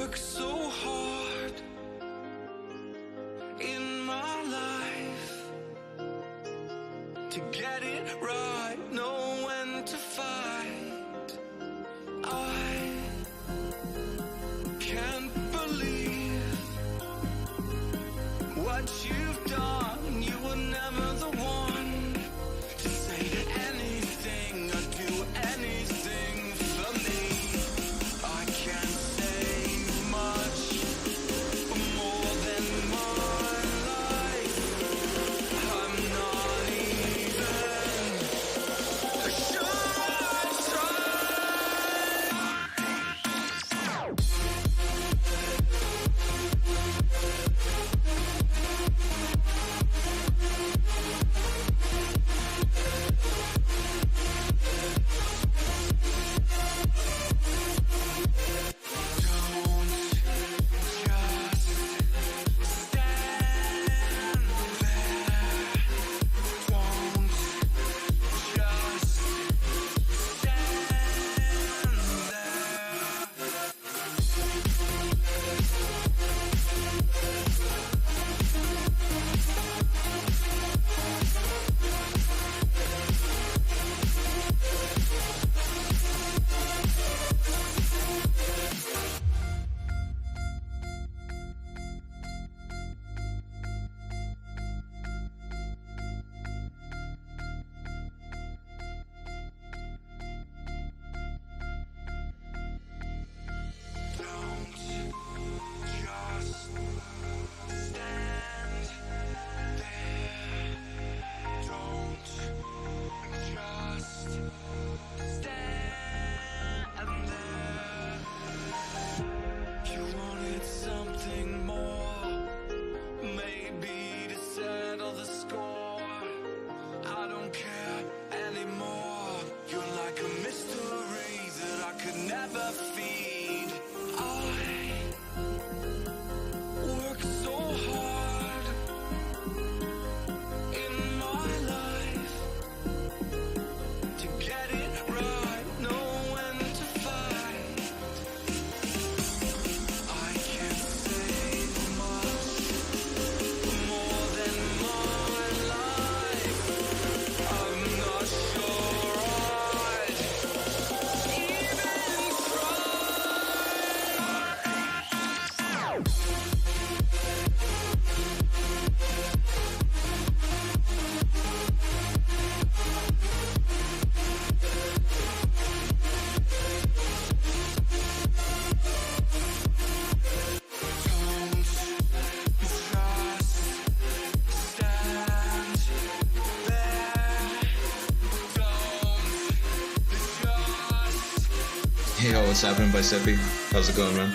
work so hard in my life to get it right, know when to fight. I can't believe what you've done. You were never the one to say anything or do anything for me. I can't say much more than my life. I'm not even sure I never feed. I work so hard in my life to get it right, know when to fight. I can't say much more than my life. I'm not sure I'd even try. Hey, yo, what's happening, Bicepi? How's it going, man?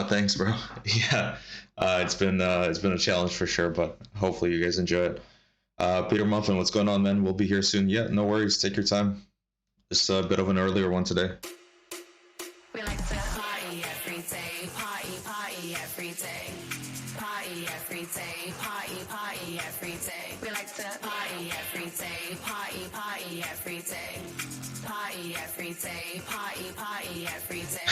Thanks, bro. Yeah, it's been a challenge for sure, but hopefully you guys enjoy it. Peter Muffin, what's going on, man? We'll be here soon. Yeah, no worries. Take your time. Just a bit of an earlier one today. We like to party every day, party every day, party every day, party every day. We like to party every day, party every day, party every day, party every day.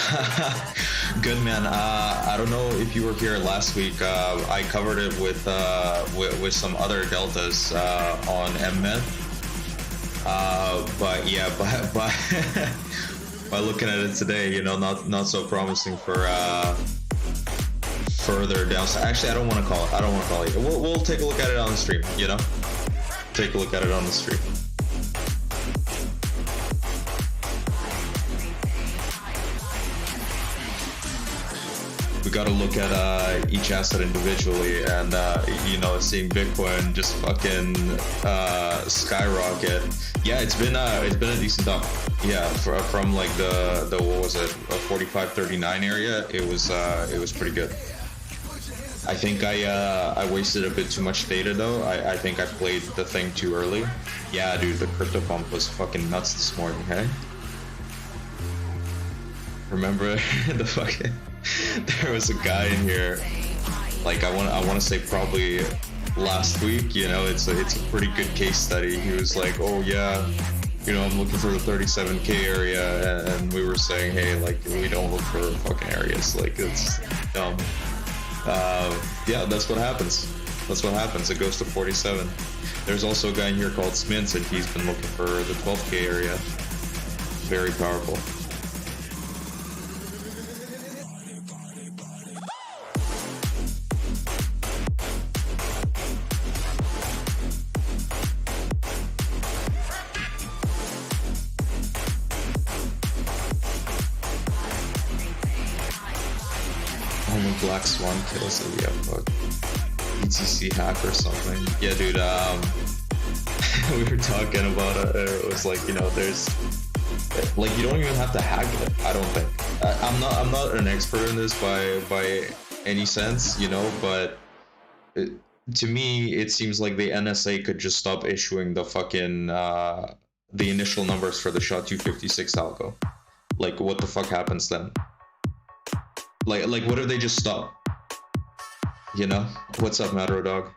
Good, man. I don't know if you were here last week. I covered it with some other deltas on MMED. But yeah, but by looking at it today, you know, not so promising for further downside. Actually, I don't want to call it. We'll take a look at it on the stream. You know, take a look at it on the stream. We got to look at each asset individually, and you know, seeing Bitcoin just fucking skyrocket. Yeah, it's been a decent dump. Yeah, from like the what was it, a 45.39 area. It was pretty good. I think I wasted a bit too much data though. I think I played the thing too early. Yeah, dude, the crypto pump was fucking nuts this morning, hey? Remember the fucking there was a guy in here, like I want to say probably last week, you know, it's a pretty good case study. He was like, oh yeah, you know, I'm looking for the 37k area, and we were saying, hey, like, we don't look for fucking areas, like, it's dumb. Yeah, that's what happens. That's what happens. It goes to 47. There's also a guy in here called Smintz, and he's been looking for the 12k area. Very powerful. Only Black Swan kills it, yeah, fuck. ETC hack or something. Yeah, dude, we were talking about it. It was like, you know, there's like, you don't even have to hack it, I don't think. I'm not an expert in this by any sense, you know, but to me it seems like the NSA could just stop issuing the fucking the initial numbers for the SHA-256 algo. Like, what the fuck happens then? Like what if they just stop? You know? What's up, Matro Dog?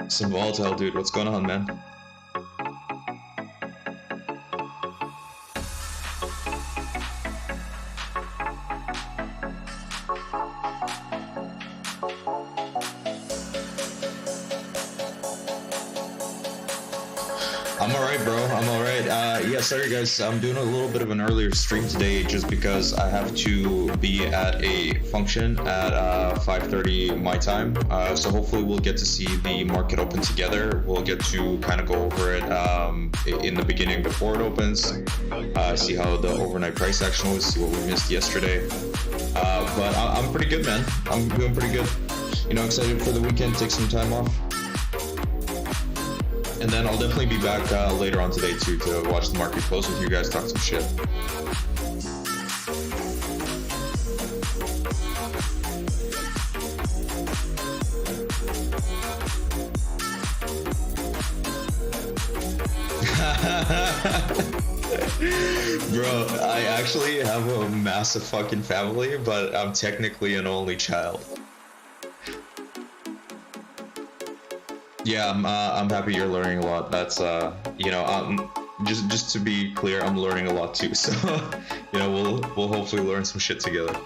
Some volatile, dude. What's going on, man? I'm alright, bro. I'm alright. Yeah, sorry guys. I'm doing a little bit of an earlier stream today just because I have to be at a function at 5:30 my time. So hopefully we'll get to see the market open together. We'll get to kind of go over it in the beginning before it opens. See how the overnight price action was, see what we missed yesterday. But I'm pretty good, man. I'm doing pretty good. You know, excited for the weekend, take some time off. And then I'll definitely be back later on today too to watch the market close with you guys, talk some shit. Bro, I actually have a massive fucking family, but I'm technically an only child. Yeah, I'm happy you're learning a lot. That's you know, just to be clear, I'm learning a lot too. So, you know, we'll hopefully learn some shit together.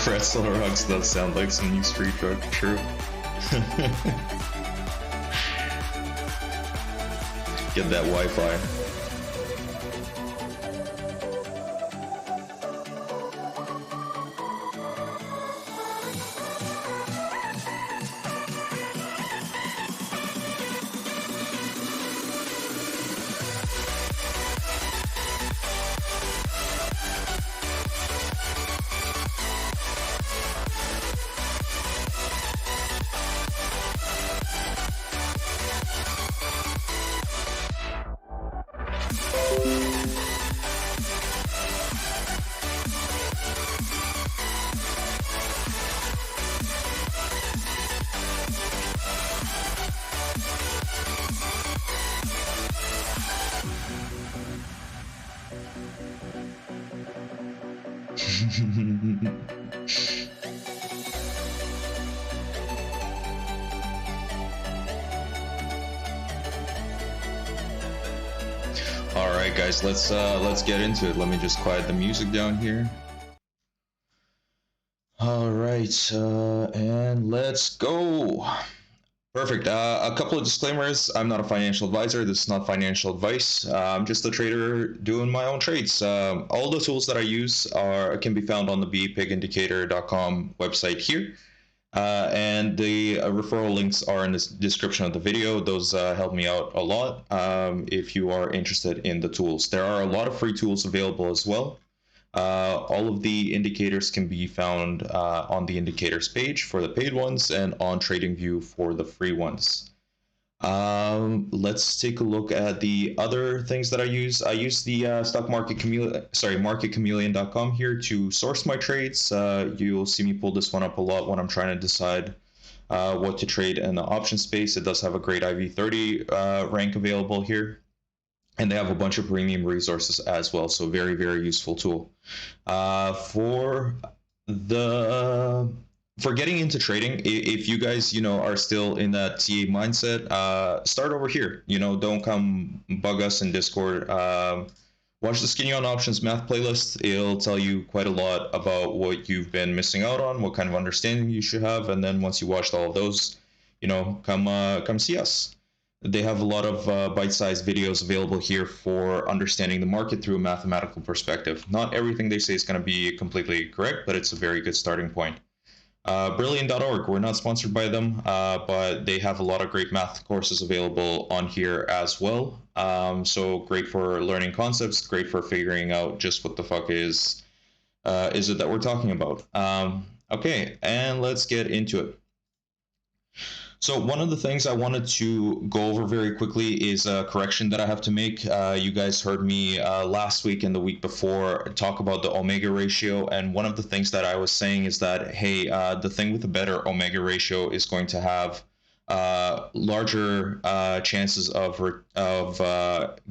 Pretzel rocks does sound like some new street drug, true. Get that Wi-Fi. All right, guys, let's get into it. Let me just quiet the music down here. All right, and let's go. Perfect. A couple of disclaimers. I'm not a financial advisor. This is not financial advice. I'm just a trader doing my own trades. All the tools that I use can be found on the bpigindicator.com website here. And the referral links are in the description of the video. Those help me out a lot if you are interested in the tools. There are a lot of free tools available as well. All of the indicators can be found on the indicators page for the paid ones and on TradingView for the free ones. Let's take a look at the other things that I use. I use the stock market marketchameleon.com here to source my trades. You'll see me pull this one up a lot when I'm trying to decide what to trade in the option space. It does have a great IV30 rank available here. And they have a bunch of premium resources as well, so very, very useful tool. For getting into trading, if you guys, are still in that TA mindset, start over here. Don't come bug us in Discord. Watch the Skinny on Options math playlist. It'll tell you quite a lot about what you've been missing out on, what kind of understanding you should have, and then once you watched all of those, come see us. They have a lot of bite-sized videos available here for understanding the market through a mathematical perspective. Not everything they say is going to be completely correct, but it's a very good starting point. Brilliant.org, we're not sponsored by them, but they have a lot of great math courses available on here as well. So great for learning concepts, great for figuring out just what the fuck is it that we're talking about. Okay, and let's get into it. So one of the things I wanted to go over very quickly is a correction that I have to make. You guys heard me last week and the week before talk about the omega ratio, and one of the things that I was saying is that, hey, the thing with the better omega ratio is going to have larger chances of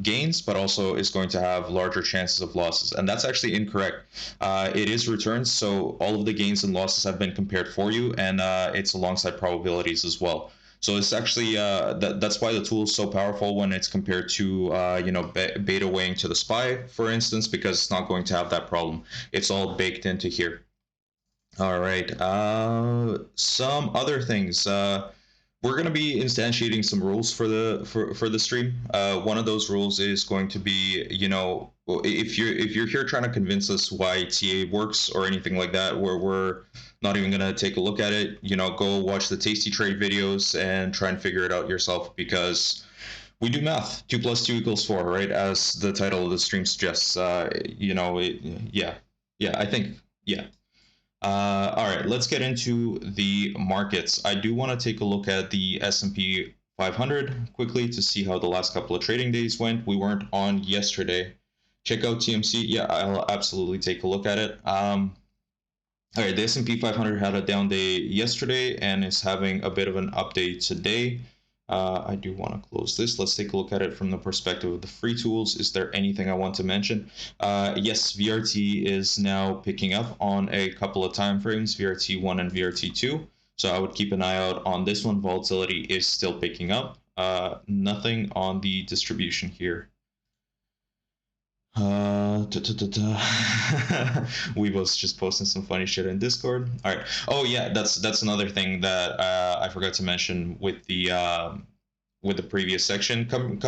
gains, but also is going to have larger chances of losses, and that's actually incorrect. It is returns, so all of the gains and losses have been compared for you, and it's alongside probabilities as well. So it's actually that's why the tool is so powerful when it's compared to beta weighing to the SPY, for instance, because it's not going to have that problem. It's all baked into here. All right. Some other things. We're going to be instantiating some rules for the stream. One of those rules is going to be, if you're here trying to convince us why TA works or anything like that, where we're not even going to take a look at it, go watch the Tasty Trade videos and try and figure it out yourself, because we do math. 2 + 2 = 4, right? As the title of the stream suggests. Yeah, I think, yeah. All right, let's get into the markets. I do want to take a look at the S&P 500 quickly to see how the last couple of trading days went. We weren't on yesterday. Check out TMC. Yeah, I'll absolutely take a look at it. All right, the S&P 500 had a down day yesterday and is having a bit of an update today. I do want to close this. Let's take a look at it from the perspective of the free tools. Is there anything I want to mention? Yes, VRT is now picking up on a couple of time frames, VRT1 and VRT2. So I would keep an eye out on this one. Volatility is still picking up. Nothing on the distribution here. Weebo's just posting some funny shit in Discord. All right. Oh yeah, that's another thing that I forgot to mention with the previous section. Come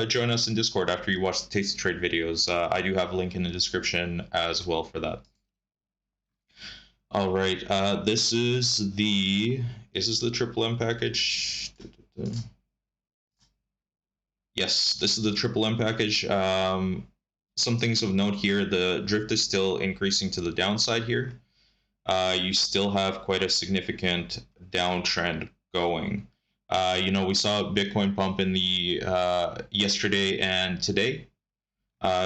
join us in Discord after you watch the Tasty Trade videos. I do have a link in the description as well for that. All right. This is the Triple M package. Yes, this is the Triple M package. Some things of note here: the drift is still increasing to the downside here. You still have quite a significant downtrend going. We saw Bitcoin pump in the yesterday and today.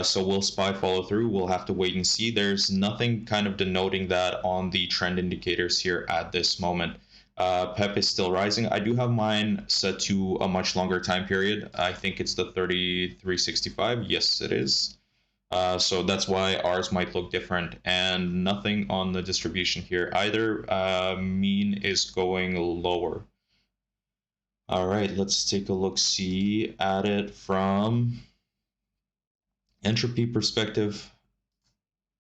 So will SPY follow through? We'll have to wait and see. There's nothing kind of denoting that on the trend indicators here at this moment. PEP is still rising. I do have mine set to a much longer time period. I think it's the 3365. Yes, it is. So that's why ours might look different, and nothing on the distribution here either. Mean is going lower. All right, let's take a look-see at it from entropy perspective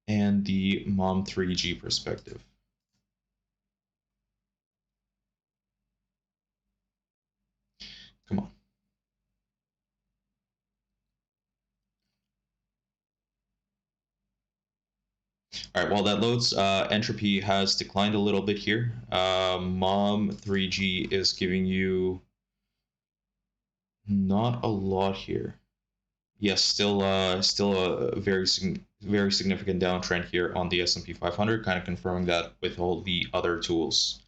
and the MOM3G perspective. Come on. All right, while that loads, entropy has declined a little bit here. MOM3G is giving you not a lot here. Yes, still a very significant downtrend here on the S&P 500, kind of confirming that with all the other tools.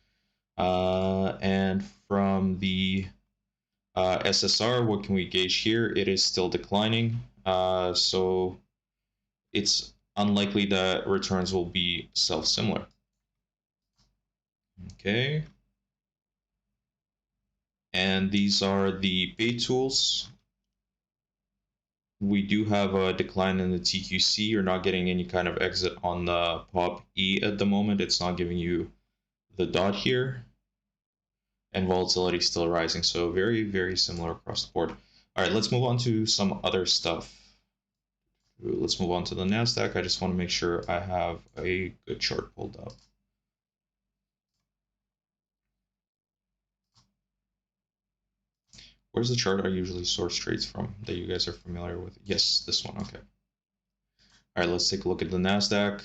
And from the SSR, what can we gauge here? It is still declining, so it's unlikely that returns will be self-similar. Okay. And these are the pay tools. We do have a decline in the TQC. You're not getting any kind of exit on the POP E at the moment. It's not giving you the dot here. And volatility still rising. So very, very similar across the board. All right, let's move on to some other stuff. Let's move on to the Nasdaq. I just want to make sure I have a good chart pulled up. Where's the chart I usually source trades from that you guys are familiar with? Yes, this one. Okay. All right, let's take a look at the Nasdaq.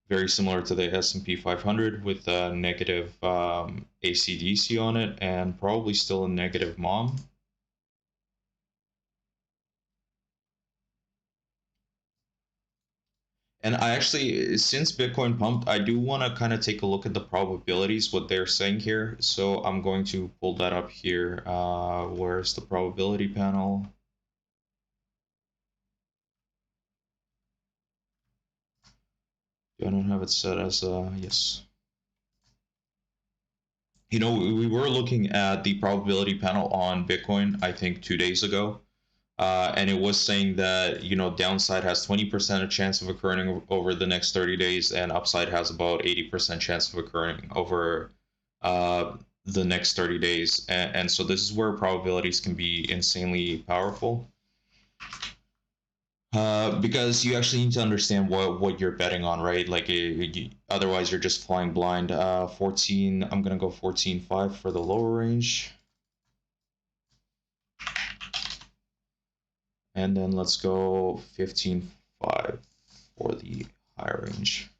Very similar to the S&P 500 with a negative ACDC on it and probably still a negative MOM. And I actually, since Bitcoin pumped, I do want to kind of take a look at the probabilities, what they're saying here. So I'm going to pull that up here. Where's the probability panel? I don't have it set as yes. We were looking at the probability panel on Bitcoin, I think 2 days ago. And it was saying that, downside has 20% of chance of occurring over the next 30 days, and upside has about 80% chance of occurring over the next 30 days. And so this is where probabilities can be insanely powerful. Because you actually need to understand what you're betting on, right? Like, otherwise you're just flying blind. 14. I'm gonna go 14.5 for the lower range, and then let's go 15.5 for the higher range.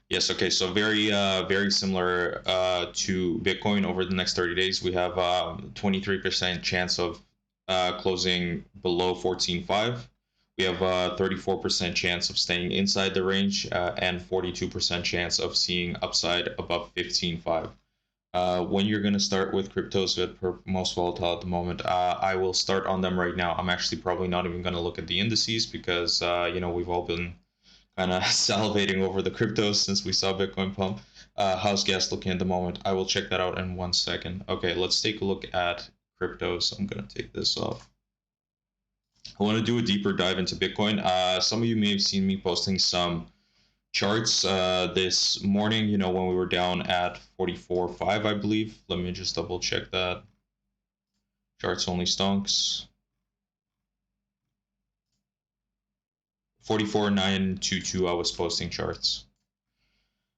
Yes, okay, so very similar to Bitcoin. Over the next 30 days, we have 23% chance of closing below 14.5. We have a 34% chance of staying inside the range and 42% chance of seeing upside above 15.5. When you're going to start with cryptos that are most volatile at the moment, I will start on them right now. I'm actually probably not even going to look at the indices because, we've all been kind of salivating over the cryptos since we saw Bitcoin pump. How's gas looking at the moment? I will check that out in 1 second. Okay, let's take a look at cryptos. I'm going to take this off. I want to do a deeper dive into Bitcoin. Some of you may have seen me posting some charts this morning, when we were down at 44.5, I believe. Let me just double check that. Charts only stonks. 44.922, I was posting charts.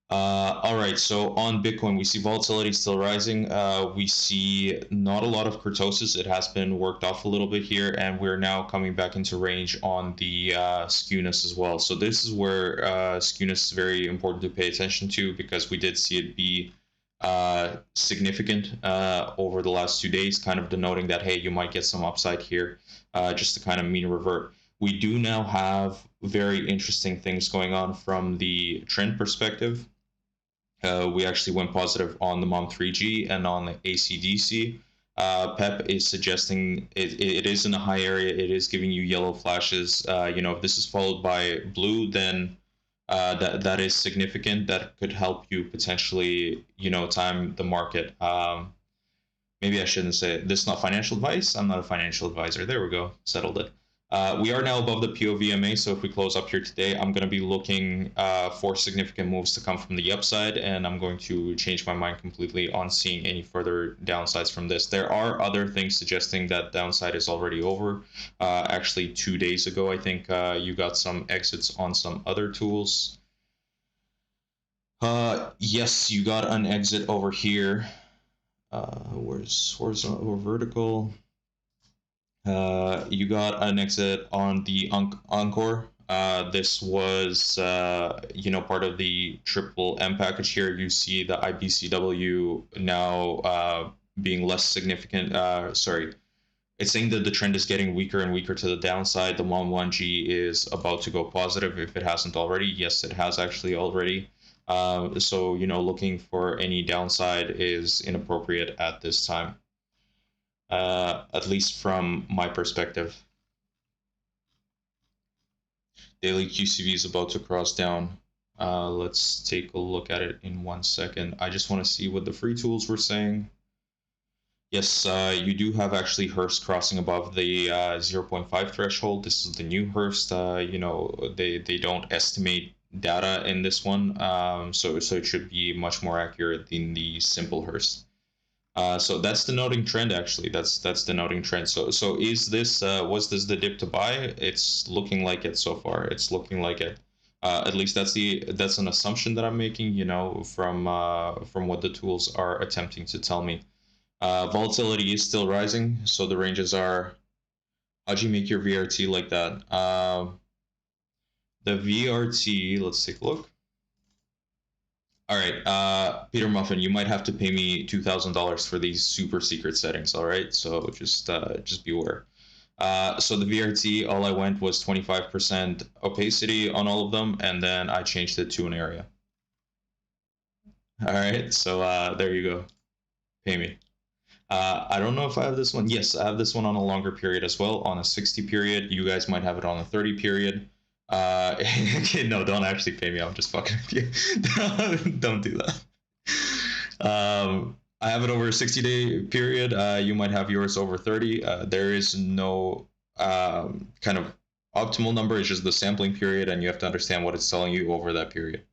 All right, so on Bitcoin, we see volatility still rising. We see not a lot of kurtosis. It has been worked off a little bit here, and we're now coming back into range on the skewness as well. So this is where skewness is very important to pay attention to, because we did see it be significant over the last 2 days, kind of denoting that, hey, you might get some upside here, just to kind of mean revert. We do now have very interesting things going on from the trend perspective. We actually went positive on the MOM3G and on the ACDC. PEP is suggesting it is in a high area. It is giving you yellow flashes. If this is followed by blue, then that is significant. That could help you potentially, time the market. Maybe I shouldn't say it. This is not financial advice. I'm not a financial advisor. There we go. Settled it. We are now above the POVMA, so if we close up here today, I'm going to be looking for significant moves to come from the upside, and I'm going to change my mind completely on seeing any further downsides from this. There are other things suggesting that downside is already over. Actually, 2 days ago, I think you got some exits on some other tools. Yes, you got an exit over here. Where's horizontal or vertical? You got an exit on the Encore. This was, part of the triple M package here. You see the IBCW now being less significant. It's saying that the trend is getting weaker and weaker to the downside. The MOM1G is about to go positive if it hasn't already. Yes, it has actually already. So, looking for any downside is inappropriate at this time. At least from my perspective. Daily QCV is about to cross down. Let's take a look at it in 1 second. I just want to see what the free tools were saying. Yes, you do have actually Hearst crossing above the 0.5 threshold. This is the new Hearst. They don't estimate data in this one, so it should be much more accurate than the simple Hearst. So that's denoting trend. Actually, that's denoting trend. So is this was this the dip to buy? It's looking like it so far. It's looking like it. At least that's an assumption that I'm making. From what the tools are attempting to tell me. Volatility is still rising, so the ranges are. How'd you make your VRT like that? The VRT. Let's take a look. All right, Peter Muffin, you might have to pay me $2,000 for these super secret settings. All right, so just beware. So the VRT, all I went was 25% opacity on all of them, and then I changed it to an area. All right, so there you go. Pay me. I don't know if I have this one. Yes, I have this one on a longer period as well, on a 60 period. You guys might have it on a 30 period. No, don't actually pay me. I'm just fucking with you. Don't do that. I have it over a 60-day period. You might have yours over 30. There is no kind of optimal number. It's just the sampling period, and you have to understand what it's telling you over that period.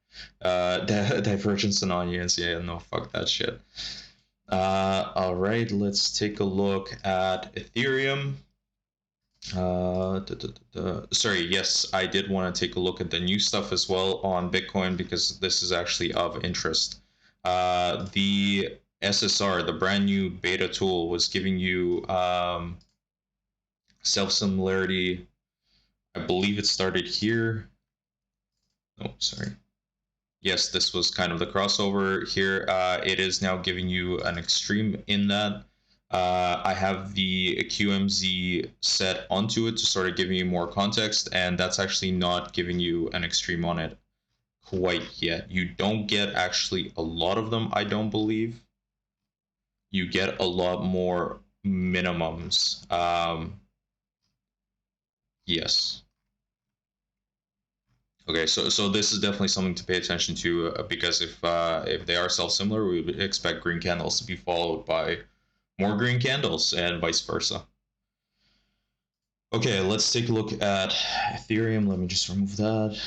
Divergence and onions. Yeah, no, fuck that shit. All right, let's take a look at Ethereum. Sorry, yes, I did want to take a look at the new stuff as well on Bitcoin because this is actually of interest. The SSR, the brand new beta tool, was giving you self-similarity. I believe it started here. Oh, sorry. Yes, this was kind of the crossover here. It is now giving you an extreme in that. I have the QMZ set onto it to sort of give you more context, and that's actually not giving you an extreme on it quite yet. You don't get actually a lot of them, I don't believe. You get a lot more minimums. Yes. Okay, so this is definitely something to pay attention to because if they are self-similar, we would expect green candles to be followed by more green candles and vice versa. Okay, let's take a look at Ethereum. Let me just remove that.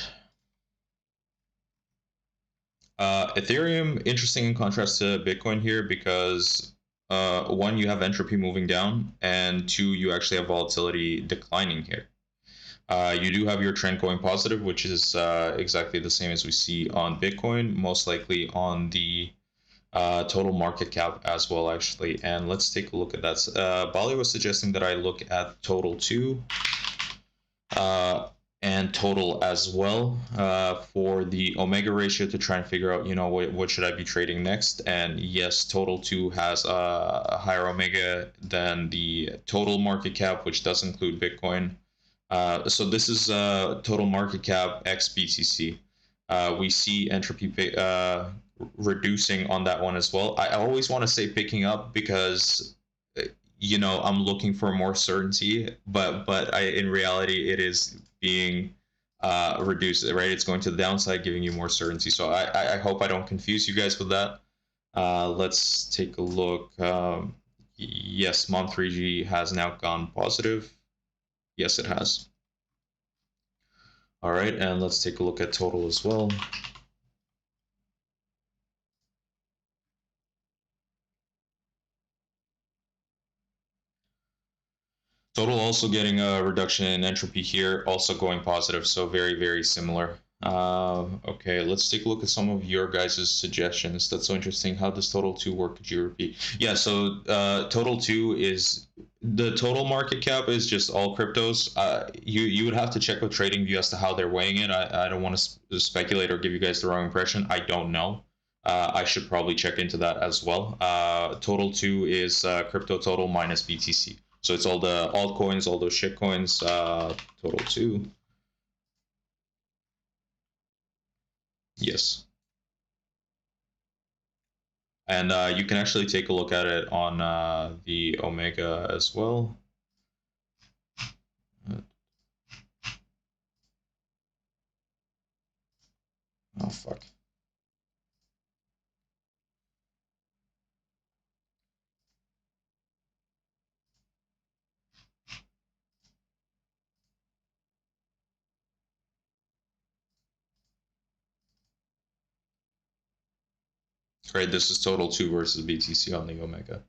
Ethereum, interesting in contrast to Bitcoin here because one, you have entropy moving down, and two, you actually have volatility declining here. You do have your trend going positive, which is exactly the same as we see on Bitcoin, most likely on the total market cap as well, actually. And let's take a look at that. Bali was suggesting that I look at total 2 and total as well for the omega ratio to try and figure out, you know, what should I be trading next. And yes, total 2 has a higher omega than the total market cap, which does include Bitcoin. So this is total market cap x BTC. We see entropy reducing on that one as well. I always want to say picking up because you know I'm looking for more certainty, but in reality it is being reduced. Right, it's going to the downside, giving you more certainty. So I hope I don't confuse you guys with that. Let's take a look. Yes, Mon3G has now gone positive. Yes, it has. All right, and let's take a look at total as well. Total also getting a reduction in entropy here, also going positive, so very, very similar. Okay, let's take a look at some of your guys' suggestions. That's so interesting. How does total 2 work? Could you repeat? Yeah, so total 2 is the total market cap is just all cryptos. You would have to check with TradingView as to how they're weighing it. I don't want to speculate or give you guys the wrong impression. I don't know. I should probably check into that as well. Total 2 is crypto total minus BTC. So it's all the altcoins, all those shit coins, total 2. Yes. And you can actually take a look at it on the Omega as well. Oh, fuck. Right, this is total 2 versus BTC on the Omega.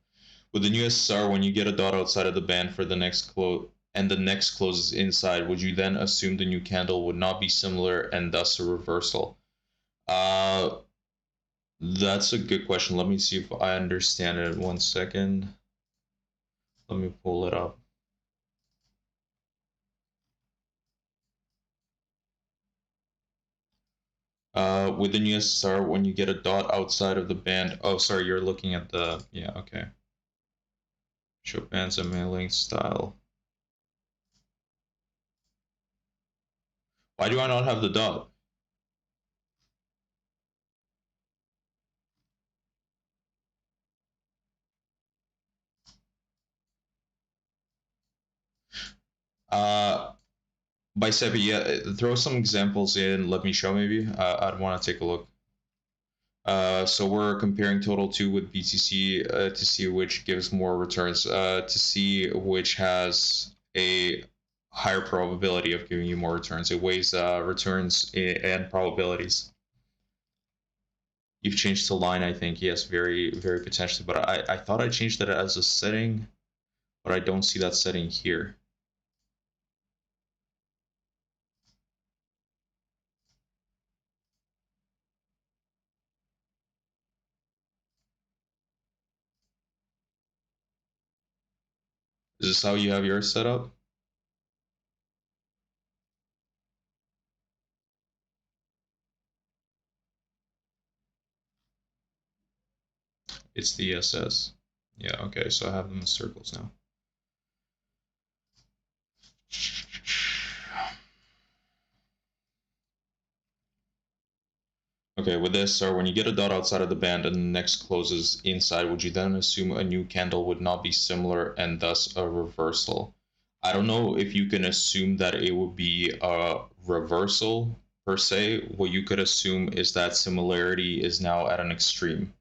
With the new SSR, when you get a dot outside of the band for the next close and the next closes inside, would you then assume the new candle would not be similar and thus a reversal? That's a good question. Let me see if I understand it. 1 second. Let me pull it up. With the new SSR, when you get a dot outside of the band. Oh, sorry, you're looking at the. Yeah, okay. Show bands and mailing style. Why do I not have the dot? By Sebi, yeah, throw some examples in. Let me show maybe. I'd want to take a look. So we're comparing total 2 with BTC to see which gives more returns, to see which has a higher probability of giving you more returns. It weighs returns and probabilities. You've changed to line, I think. Yes, very, very potentially. But I thought I changed that as a setting, but I don't see that setting here. Is this how you have yours set up? It's the ESS. Yeah, okay, so I have them in circles now. Okay, with this, so when you get a dot outside of the band and the next closes inside, would you then assume a new candle would not be similar and thus a reversal? I don't know if you can assume that it would be a reversal per se. What you could assume is that similarity is now at an extreme.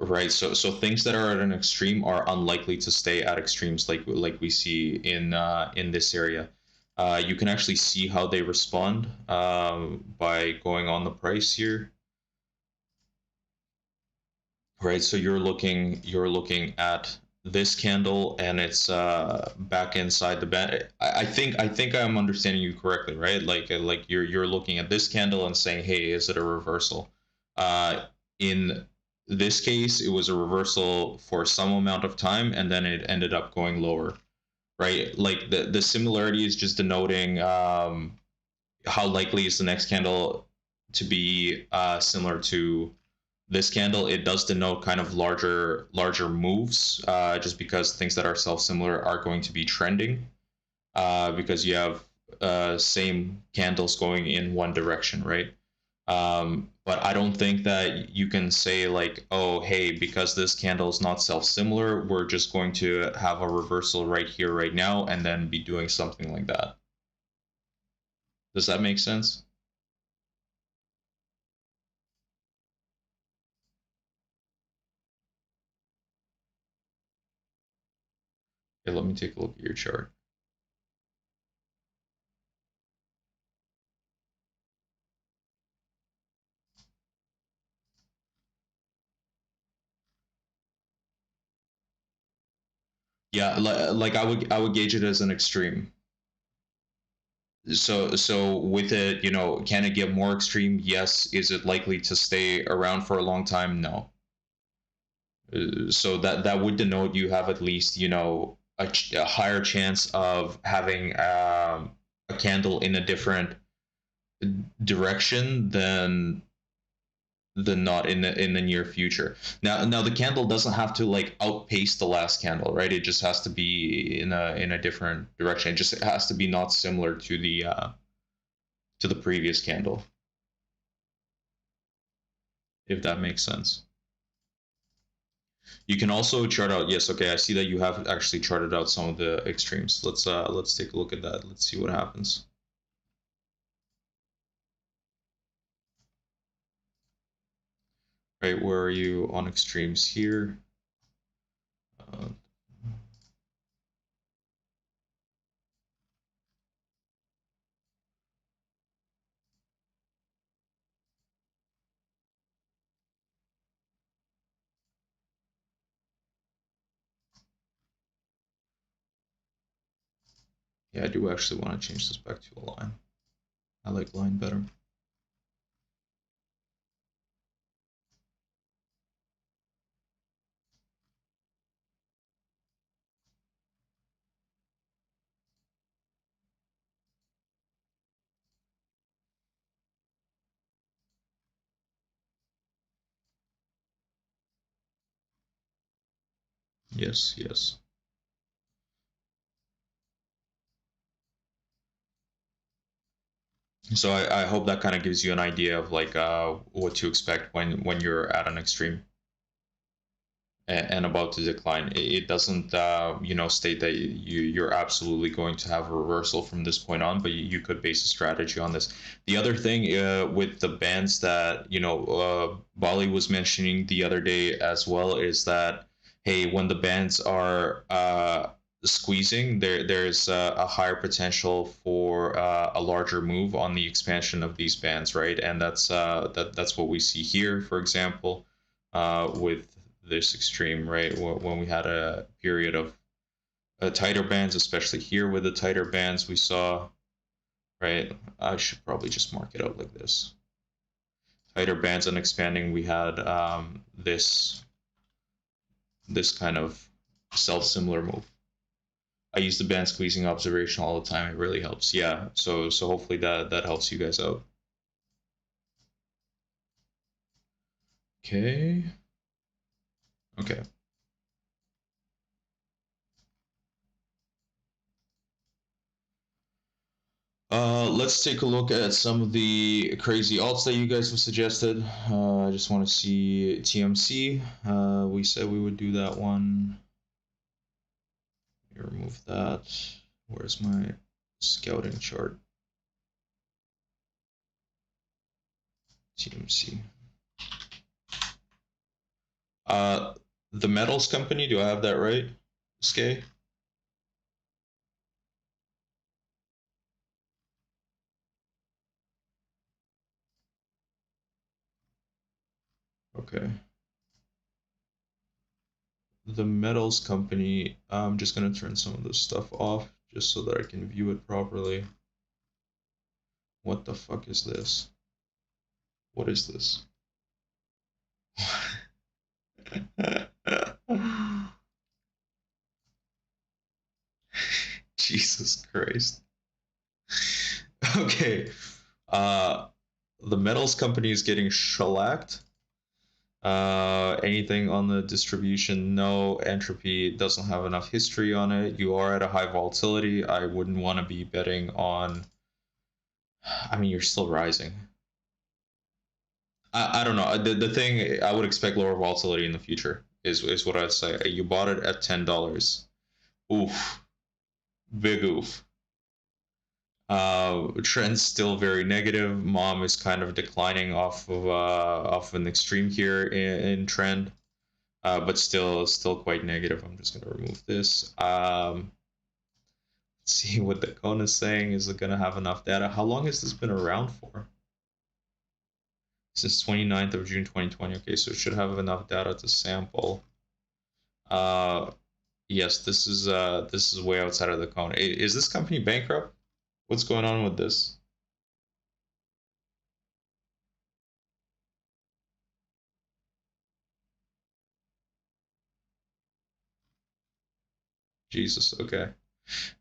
Right, so things that are at an extreme are unlikely to stay at extremes like we see in this area. You can actually see how they respond by going on the price here. Right, so you're looking at this candle and it's back inside the band. I think I'm understanding you correctly, right? Like you're looking at this candle and saying, hey, is it a reversal? In this case, it was a reversal for some amount of time and then it ended up going lower, right? Like the similarity is just denoting how likely is the next candle to be similar to this candle. It does denote kind of larger moves, just because things that are self-similar are going to be trending, because you have same candles going in one direction, right? But I don't think that you can say like, oh, hey, because this candle is not self-similar, we're just going to have a reversal right here, right now, and then be doing something like that. Does that make sense? Okay, let me take a look at your chart. Yeah, like I would gauge it as an extreme. So with it, can it get more extreme? Yes. Is it likely to stay around for a long time? No. So that would denote you have at least a higher chance of having a candle in a different direction than not in the near future. Now the candle doesn't have to like outpace the last candle, right? It just has to be in a different direction. It just has to be not similar to the previous candle, if that makes sense. You can also chart out. Yes, okay, I see that you have actually charted out some of the extremes. Let's take a look at that. Let's see what happens. Right, where are you on extremes here? Yeah, I do actually want to change this back to a line. I like line better. Yes, yes. So I hope that kind of gives you an idea of like what to expect when you're at an extreme and about to decline. It doesn't state that you're absolutely going to have a reversal from this point on, but you could base a strategy on this. The other thing with the bands that Bali was mentioning the other day as well is that, hey, when the bands are squeezing, there's a higher potential for a larger move on the expansion of these bands, right? And that's what we see here, for example, with this extreme, right? When we had a period of tighter bands, especially here with the tighter bands we saw, right? I should probably just mark it out like this. Tighter bands and expanding, we had this kind of self-similar move. I use the band squeezing observation all the time. It really helps. Yeah. So hopefully that helps you guys out. Okay. Okay. Let's take a look at some of the crazy alts that you guys have suggested. I just want to see TMC. We said we would do that one. Let me remove that. Where's my scouting chart? TMC. The metals company, do I have that right, Skay? Okay. The metals company, I'm just going to turn some of this stuff off just so that I can view it properly. What the fuck is this? What is this? Jesus Christ. Okay. The metals company is getting shellacked. Anything on the distribution? No. Entropy doesn't have enough history on it. You are at a high volatility. I wouldn't want to be betting on. I mean, you're still rising. I don't know. The thing, I would expect lower volatility in the future is what I'd say. You bought it at $10. Oof. Big oof. Trend's still very negative. Mom is kind of declining off of an extreme here in trend, but still quite negative. I'm just gonna remove this. Let's see what the cone is saying. Is it gonna have enough data? How long has this been around for? Since 29th of June 2020. Okay, so it should have enough data to sample. Yes, this is way outside of the cone. Is this company bankrupt? What's going on with this? Jesus, okay.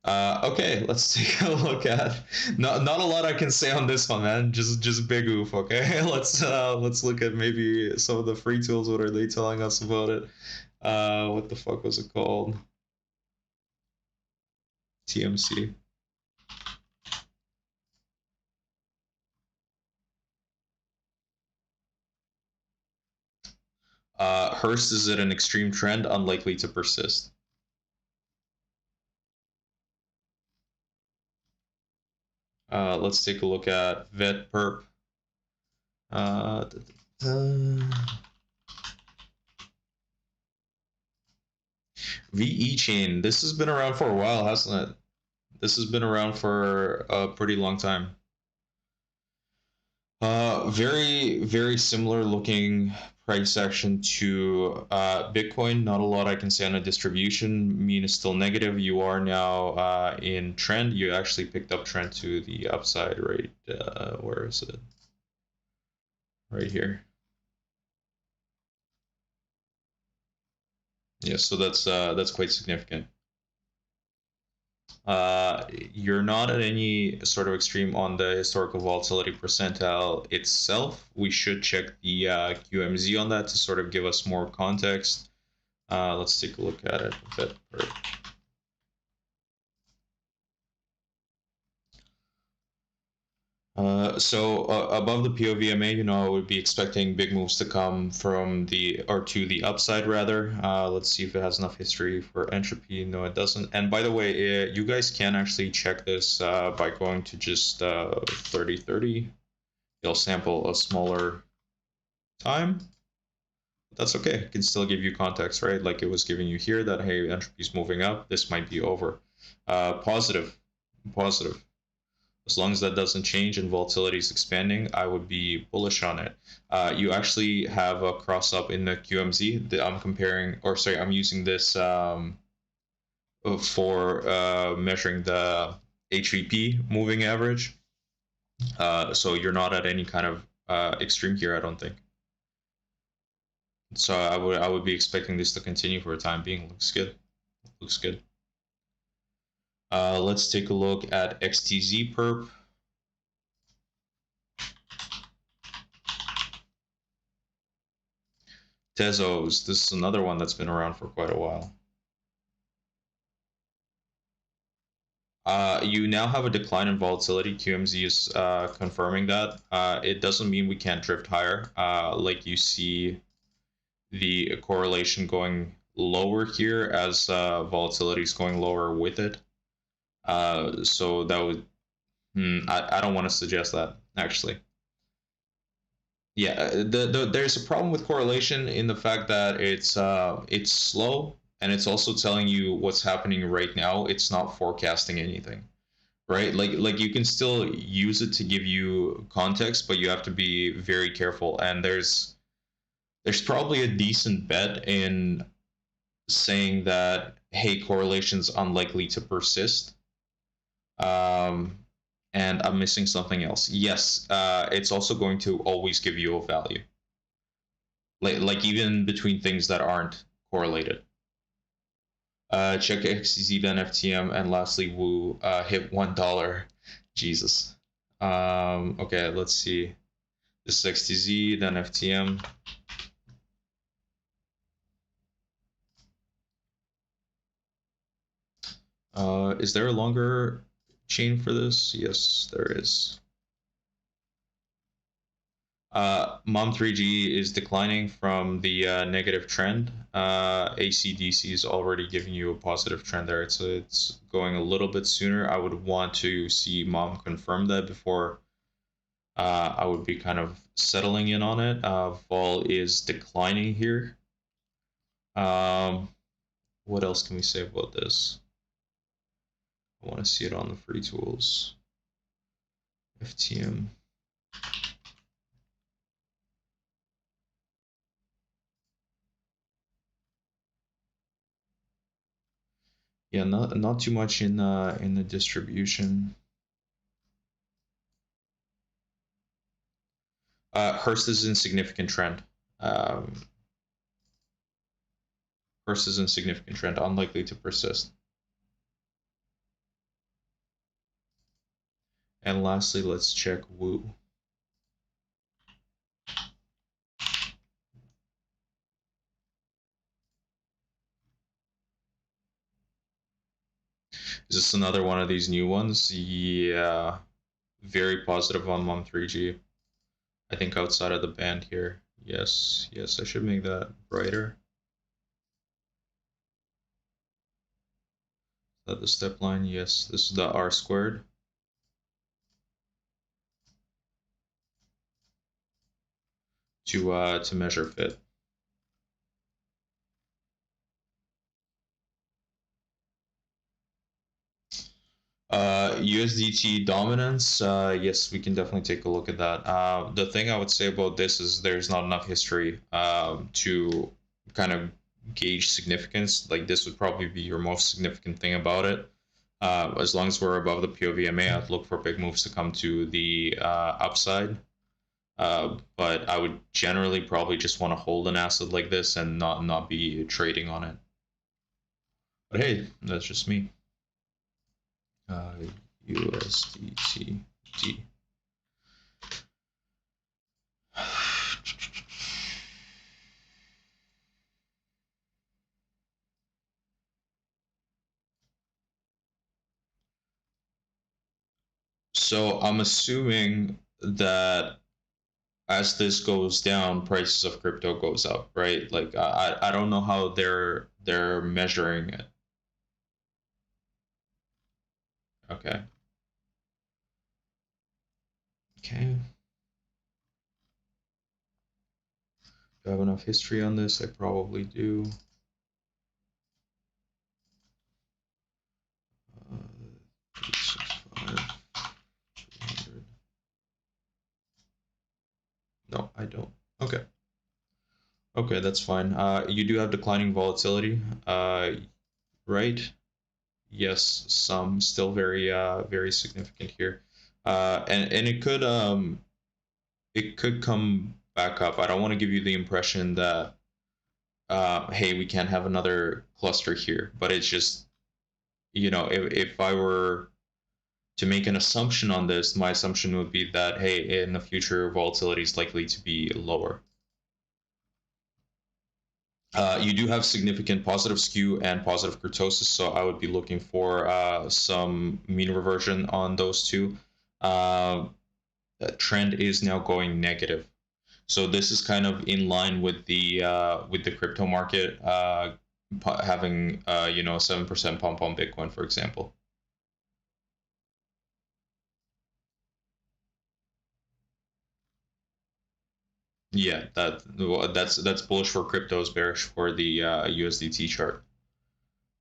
Okay, let's take a look at not a lot I can say on this one, man. Just big oof, okay? Let's look at maybe some of the free tools. What are they telling us about it? What the fuck was it called? TMC. Hearst is at an extreme trend, unlikely to persist. Let's take a look at Vet Perp. VE chain. This has been around for a while, hasn't it? This has been around for a pretty long time. Very similar looking price action to Bitcoin. Not a lot I can say on a distribution. Mean is still negative. You are now in trend. You actually picked up trend to the upside, right? Where is it? Right here. Yeah, so that's quite significant. You're not at any sort of extreme on the historical volatility percentile itself. We should check the QMZ on that to sort of give us more context. Let's take a look at it. So above the POVMA, you know, I would be expecting big moves to come from to the upside rather. Let's see if it has enough history for entropy. No, it doesn't. And by the way, you guys can actually check this by going to just 3030. You'll sample a smaller time. That's okay. It can still give you context, right? Like it was giving you here that, hey, entropy is moving up. This might be over. Positive, positive. As long as that doesn't change and volatility is expanding, I would be bullish on it. You actually have a cross up in the QMZ that I'm comparing, or sorry, I'm using this for measuring the HVP moving average. So you're not at any kind of extreme here, I don't think. So I would be expecting this to continue for a time being. Looks good. Looks good. Let's take a look at XTZ perp. Tezos. This is another one that's been around for quite a while. You now have a decline in volatility. QMZ is confirming that. It doesn't mean we can't drift higher. Like you see the correlation going lower here as volatility is going lower with it. So that would, I don't want to suggest that actually. Yeah, there's a problem with correlation in the fact that it's slow and it's also telling you what's happening right now. It's not forecasting anything, right? Like you can still use it to give you context, but you have to be very careful. And there's probably a decent bet in saying that, hey, correlation's unlikely to persist. And I'm missing something else. Yes, it's also going to always give you a value. Like even between things that aren't correlated. Check XTZ, then FTM, and lastly, Woo hit $1. Jesus. Okay, let's see. This is XTZ, then FTM. Is there a longer chain for this? Yes, there is. MOM3G is declining from the negative trend. ACDC is already giving you a positive trend there. It's going a little bit sooner. I would want to see MOM confirm that before I would be kind of settling in on it. Vol is declining here. What else can we say about this? I want to see it on the free tools. FTM. Yeah, not too much in the distribution. Hearst is in significant trend. Hearst is in significant trend, unlikely to persist. And lastly, let's check Woo. Is this another one of these new ones? Yeah, very positive on MOM3G. I think outside of the band here. Yes, I should make that brighter. Is that the step line? Yes, this is the R squared. To measure fit. USDT dominance, yes, we can definitely take a look at that. The thing I would say about this is there's not enough history to kind of gauge significance. Like this would probably be your most significant thing about it. As long as we're above the POVMA, I'd look for big moves to come to the upside. But I would generally probably just want to hold an asset like this and not be trading on it. But hey, that's just me. USDTD. So I'm assuming that as this goes down, prices of crypto goes up, right? Like I don't know how they're measuring it. Okay. Okay. Do I have enough history on this? I probably do. Uh, 365, 300. No, I don't. Okay. Okay, that's fine. You do have declining volatility, right? Yes, some still very significant here. And it could come back up. I don't want to give you the impression that hey, we can't have another cluster here, but it's just, if I were to make an assumption on this, my assumption would be that, hey, in the future, volatility is likely to be lower. You do have significant positive skew and positive kurtosis, so I would be looking for some mean reversion on those two. Trend is now going negative, so this is kind of in line with the crypto market having a 7% pump on Bitcoin, for example. Yeah, that's bullish for cryptos, bearish for the USDT chart.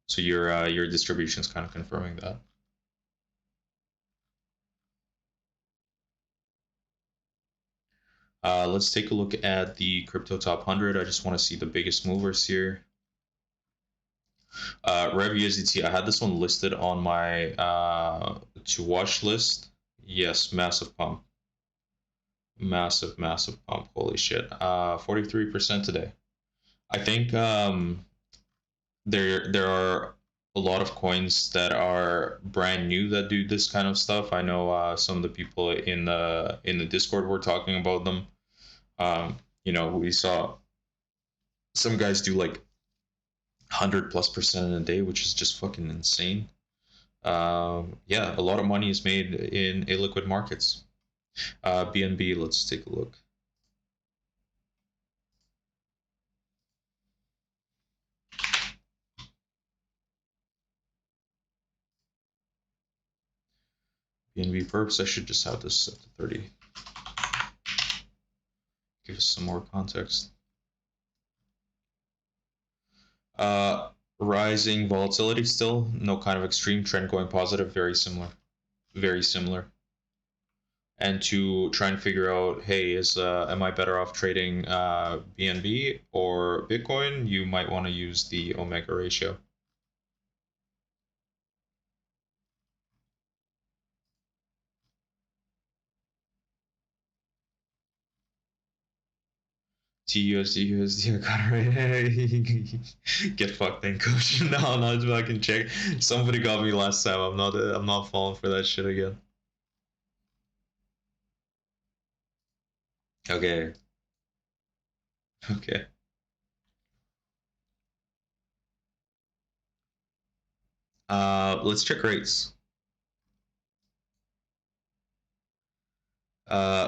So your distribution is kind of confirming that. Let's take a look at the crypto top 100. I just want to see the biggest movers here. Rev USDT, I had this one listed on my to watch list. Yes, massive pump. Massive pump. Holy shit. 43% today. I think there are a lot of coins that are brand new that do this kind of stuff. I know some of the people in the Discord were talking about them. We saw some guys do like 100+% in a day, which is just fucking insane. Yeah, a lot of money is made in illiquid markets. BNB, let's take a look. BNB perps, I should just have this set to 30. Give us some more context. Rising volatility still, no kind of extreme trend going positive, very similar. Very similar. And to try and figure out, hey, am I better off trading BNB or Bitcoin? You might want to use the omega ratio. TUSD, USD, I got it right. Get fucked then, coach. No, I'm not fucking check. Somebody got me last time. I'm not falling for that shit again. Okay. Okay. Let's check rates.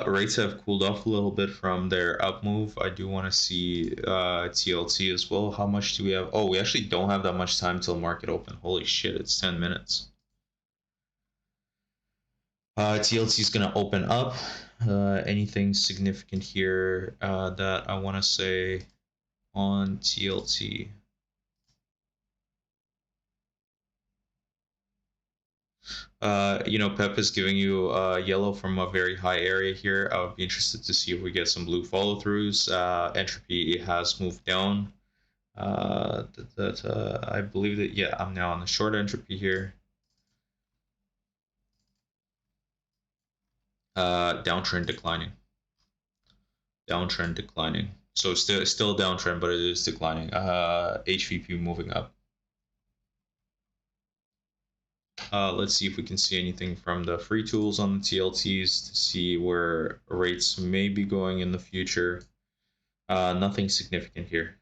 Rates have cooled off a little bit from their up move. I do want to see TLT as well. How much do we have? Oh, we actually don't have that much time till market open. Holy shit, it's 10 minutes. TLT is going to open up. Anything significant here that I want to say on TLT? Pep is giving you yellow from a very high area here. I would be interested to see if we get some blue follow-throughs. Entropy has moved down. I believe that, yeah, I'm now on the short entropy here. Downtrend declining. Downtrend declining. So still downtrend, but it is declining. HVP moving up. Let's see if we can see anything from the free tools on the TLTs to see where rates may be going in the future. Nothing significant here.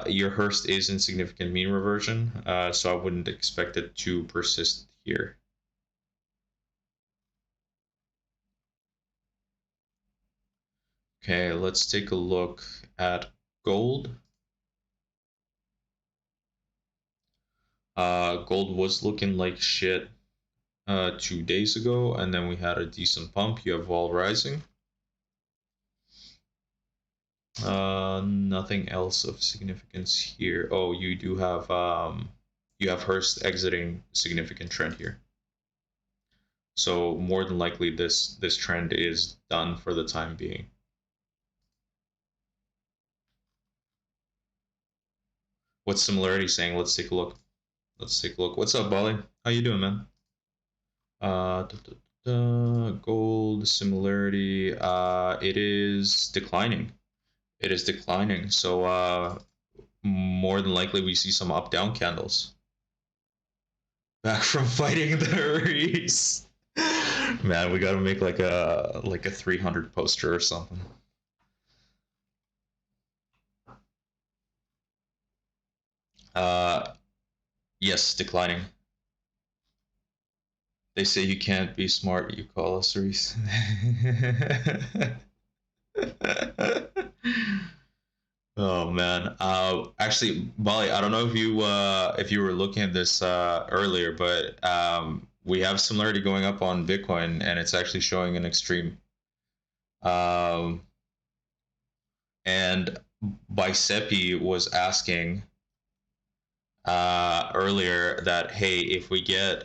Your Hearst is in significant mean reversion, so I wouldn't expect it to persist here. Okay, let's take a look at gold. Gold was looking like shit 2 days ago, and then we had a decent pump. You have vol rising. Nothing else of significance here. Oh, you do have Hearst exiting significant trend here. So more than likely this trend is done for the time being. What's similarity saying? Let's take a look. What's up, Bali? How you doing, man? Gold similarity. It is declining. It is declining. So more than likely we see some up-down candles. Back from fighting the Reese. Man, we gotta make like a 300 poster or something. Yes, declining. They say you can't be smart, you call us Reese. Oh man. Actually, Bali, I don't know if you were looking at this earlier, but we have similarity going up on Bitcoin, and it's actually showing an extreme. And Bicepi was asking earlier that, hey, if we get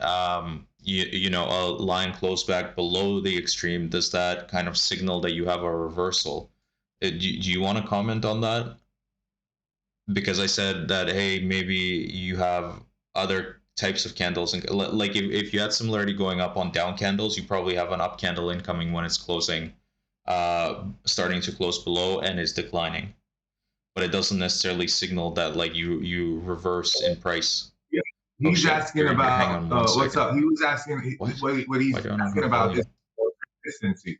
you know, a line close back below the extreme, does that kind of signal that you have a reversal? Do you want to comment on that? Because I said that, hey, maybe you have other types of candles, and like if you had similarity going up on down candles, you probably have an up candle incoming when it's closing, starting to close below and is declining, but it doesn't necessarily signal that like you reverse in price. Yeah. Oh He's shit! asking Hang about on one what's second. up. He was asking what he's Why do I not asking have about volume? is consistency.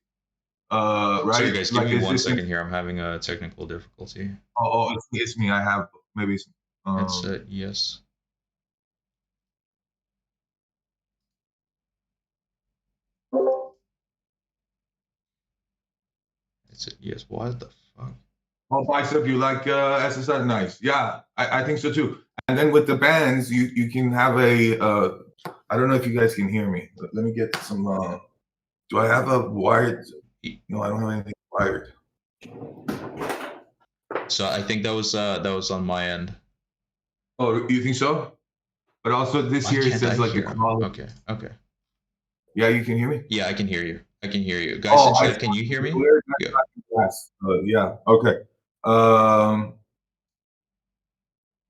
Right? Sorry guys, give Like, me is 1 this second here. I'm having a technical difficulty. Oh, it's me. I have maybe Headset, yes. Headset, yes. What the fuck? Oh, Bicep, you like SSR? Nice. Yeah, I think so too. And then with the bands, you can have a I don't know if you guys can hear me. Let me get some do I have a wired? No, I don't have anything wired. So I think that was on my end. Oh, you think so? But also this Why here it can't says I like hear a him? call. Okay. Yeah, you can hear me? Yeah, I can hear you. Guys in chat, can you hear me? Yeah. Yes. Yeah. Okay.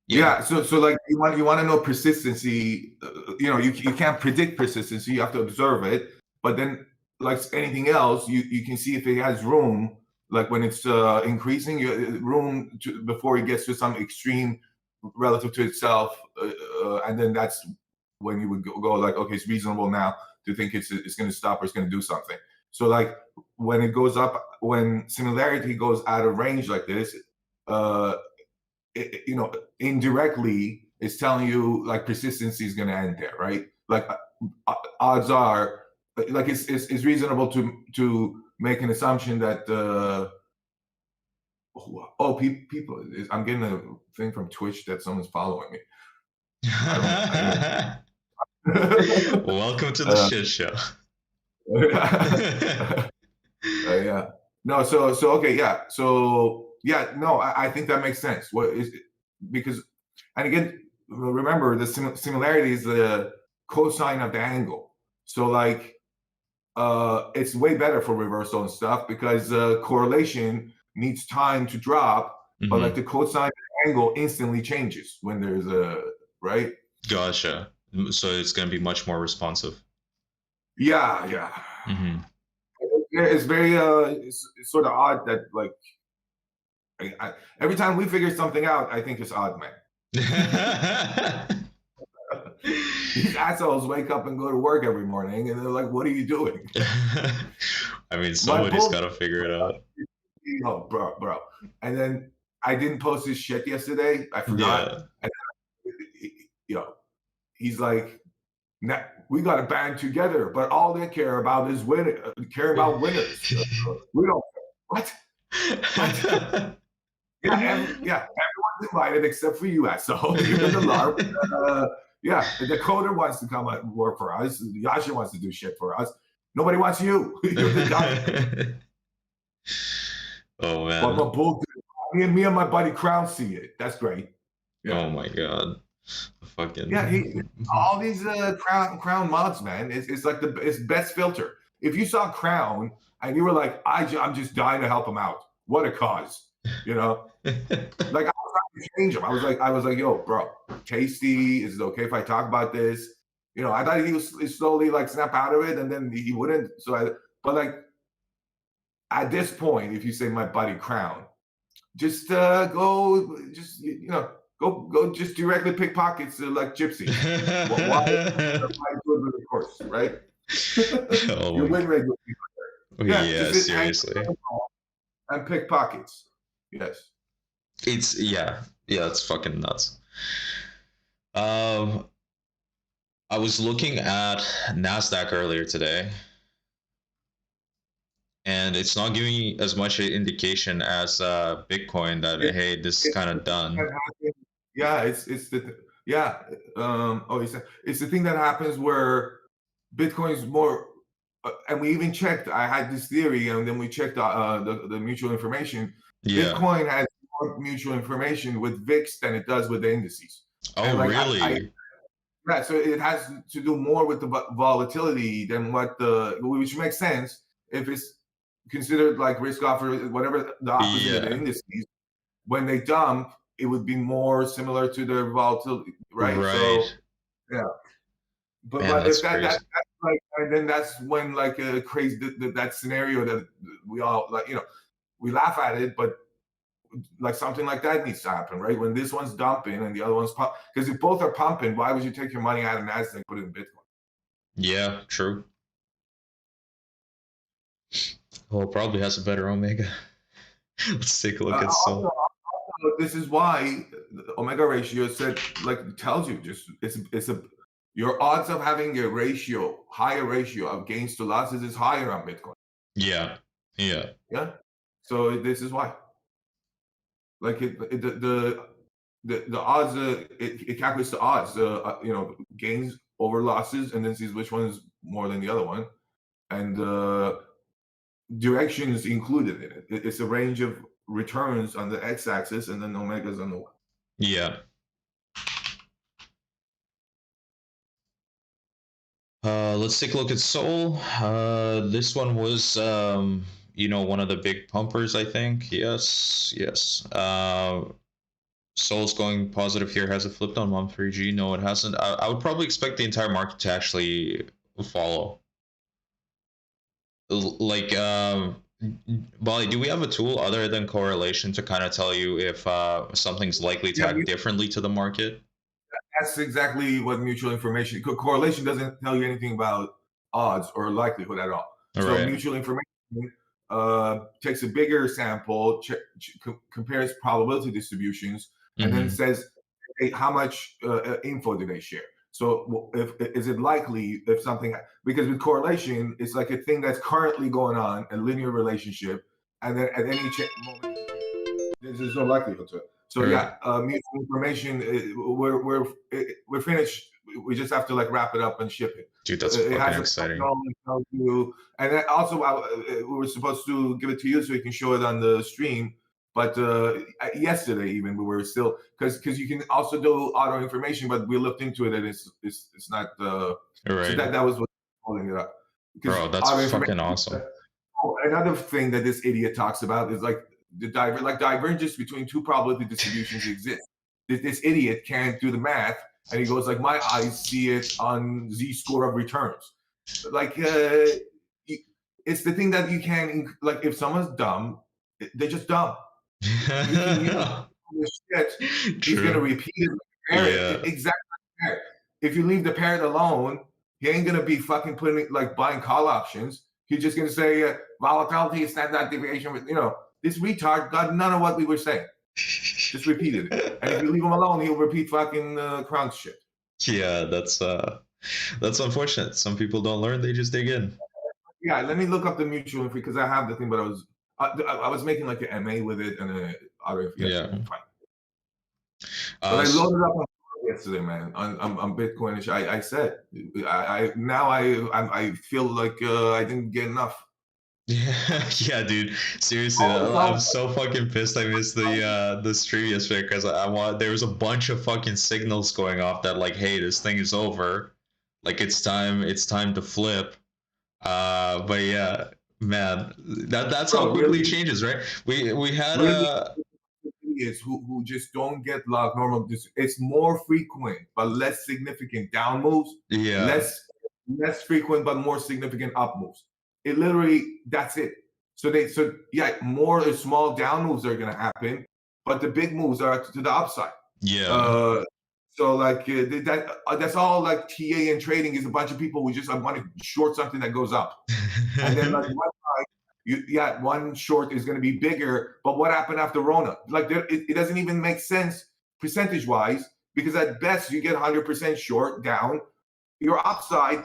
Yeah. So like you want to know persistency. You know, you can't predict persistency. You have to observe it. But then, like anything else, you can see if it has room. Like when it's increasing, room before it gets to some extreme relative to itself, and then that's when you would go like, okay, it's reasonable now to think it's going to stop or it's going to do something. So like when it goes up, when similarity goes out of range like this, you know, indirectly it's telling you like persistency is going to end there, right? Like odds are, like it's reasonable to make an assumption that people. I'm getting a thing from Twitch that someone's following me. Welcome to the shit show. Yeah. No. So okay. Yeah. So yeah. No. I think that makes sense. What is because, and again, remember the similarity is the cosine of the angle. So like, it's way better for reversal and stuff because correlation needs time to drop, but like the cosine angle instantly changes when there's a right. Gotcha. So it's gonna be much more responsive. Yeah. It's very it's sort of odd that like every time we figure something out, I think it's odd, man. These assholes wake up and go to work every morning, and they're like, "What are you doing?" I mean, somebody's got to figure it out. Oh, bro. And then I didn't post his shit yesterday. I forgot. Yeah. And you know, he's like, "We got to band together, but all they care about is care about winners. We don't what." Yeah, everyone's invited except for you, asshole. You're the LARP. Yeah, the coder wants to come and work for us. Yasha wants to do shit for us. Nobody wants you. You're the guy. Oh man. But Me and my buddy Crown see it. That's great. Yeah. Oh my god. Fucking Yeah, all these Crown mods, man. It's like it's best filter. If you saw Crown and you were like, I'm just dying to help him out. What a cause, you know? Like I was trying to change him. I was like, yo, bro, Tasty, is it okay if I talk about this? You know, I thought he was slowly like snap out of it, and then he wouldn't. But like at this point, if you say my buddy Crown, just go, just go, just directly pick pockets like Gypsy. Why do it with the course, right? Your win rate would be better. Yeah, seriously. And pick pockets. Yes. It's fucking nuts. I was looking at Nasdaq earlier today, and it's not giving me as much indication as Bitcoin that hey, this is kind of done. Yeah, it's the thing that happens where Bitcoin's more, and we even checked. I had this theory, and then we checked the mutual information. Yeah. Bitcoin has more mutual information with VIX than it does with the indices. Oh, like, really? Yeah, so it has to do more with the volatility than which makes sense if it's considered like risk off or whatever the opposite of the indices. When they dump, it would be more similar to their volatility, right? So, yeah. But if that's like, and then that's when like a crazy that scenario that we all like, we laugh at it, but like something like that needs to happen, right? When this one's dumping and the other one's pumping, because if both are pumping, why would you take your money out of Nasdaq and put it in Bitcoin? Yeah, true. Well, it probably has a better omega. Let's take a look at Sol. This is why the omega ratio tells you your odds of having a higher ratio of gains to losses is higher on Bitcoin. Yeah. So this is why. Like the odds, it calculates the odds, gains over losses, and then sees which one is more than the other one, and directions included in it. It's a range of returns on the x-axis, and then omegas on the y. Yeah. Let's take a look at Sol. This one was one of the big pumpers, I think. Yes. Sol's going positive here. Has it flipped on month 3G? No, it hasn't. I would probably expect the entire market to actually follow. Like, Bali, do we have a tool other than correlation to kind of tell you if something's likely to act differently to the market? That's exactly what mutual information. Correlation doesn't tell you anything about odds or likelihood at all. So mutual information takes a bigger sample, compares probability distributions, and then says, hey, how much info do they share? So is it likely if something, because with correlation, it's like a thing that's currently going on, a linear relationship, and then at any moment, there's no likelihood to it. So mutual information, we're finished. We just have to like wrap it up and ship it. Dude, that's fucking exciting. And then also we were supposed to give it to you so you can show it on the stream. But yesterday even we were still because you can also do auto information, but we looked into it and it's not so that was what holding it up. Bro, that's fucking awesome. Another thing that this idiot talks about is like divergence between two probability distributions exists. This idiot can't do the math, and he goes like, my eyes see it on z-score of returns. Like it's the thing that you can, like, if someone's dumb, they're just dumb. You can use shit. He's gonna repeat it. Exactly. If you leave the parrot alone, he ain't gonna be fucking buying call options. He's just gonna say volatility is standard deviation. This retard got none of what we were saying. Just repeated it. And if you leave him alone, he'll repeat fucking Crown shit. Yeah, that's unfortunate. Some people don't learn; they just dig in. Yeah, let me look up the mutual because I have the thing, but I was making like an MA with it and an RF. Fine. But I loaded up on yesterday, man, on Bitcoin. I said I feel like I didn't get enough. Yeah, dude. Seriously, It's all I'm so fucking pissed. I missed the stream yesterday because there was a bunch of fucking signals going off that like, hey, this thing is over, like it's time to flip. But yeah, man, that's how bro, quickly it really, changes, right? We had really idiots who just don't get like normal. It's more frequent but less significant down moves, yeah, less frequent but more significant up moves. It literally that's it. So yeah, more small down moves are gonna happen, but the big moves are to the upside. yeah. Uh, so like that's all like TA and trading is a bunch of people who just want to short something that goes up, and then like one short is going to be bigger. But what happened after Rona? Like it doesn't even make sense percentage wise because at best you get 100% short down. Your upside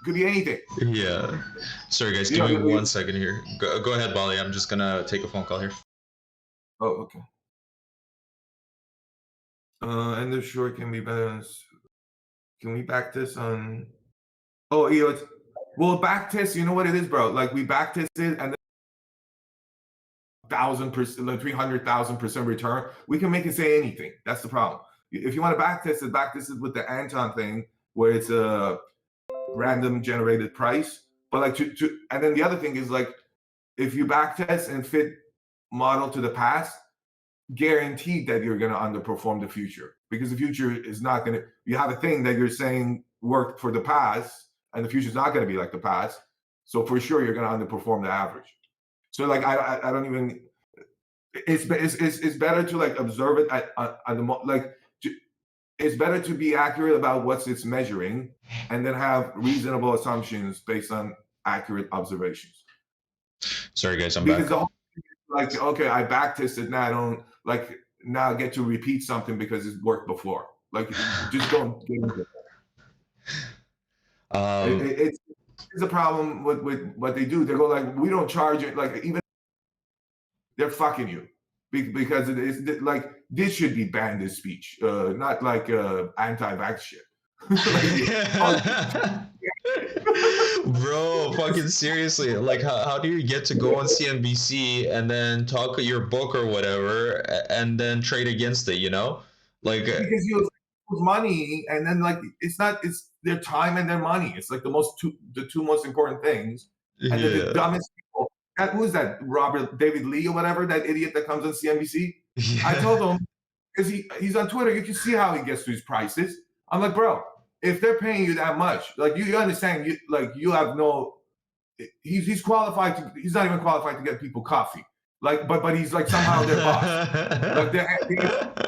could be anything. Yeah. Sorry, guys. You Give know, me 1 second here. Go ahead, Bali. I'm just gonna take a phone call here. oh, okay. And the short can be balanced. Can we back this on? Oh, well, back test. You know what it is, bro? Like we back tested and 1,000%, like 300,000% return. We can make it say anything. That's the problem. If you want to back test it with the Anton thing, where it's a random generated price. But like and then the other thing is like if you back test and fit model to the past, guaranteed that you're going to underperform the future because the future is not going to. You have a thing that you're saying worked for the past, and the future is not going to be like the past. So for sure, you're going to underperform the average. So like I don't even. It's better to like observe it at the like. It's better to be accurate about what it's measuring, and then have reasonable assumptions based on accurate observations. Sorry, guys. I'm Because back. the whole like okay, I backtested now. I don't like now get to repeat something because it's worked before. Like just don't get into it. It's a problem with what they do. They go like we don't charge it. Like even they're fucking you because it is like this should be banned as speech, not like anti-vax shit. Bro, fucking seriously. Like, how do you get to go on CNBC and then talk your book or whatever and then trade against it, you know? Like, Because you lose money and then like it's their time and their money. It's like the two most important things. And then the yeah. dumbest people. Who is that? David Lee or whatever, that idiot that comes on CNBC. I Yeah. told him because he's on Twitter. You can see how he gets to his prices. I'm like, bro, if they're paying you that much, like you understand, you have no. He's qualified to. He's not even qualified to get people coffee. Like, but he's like somehow their boss. Like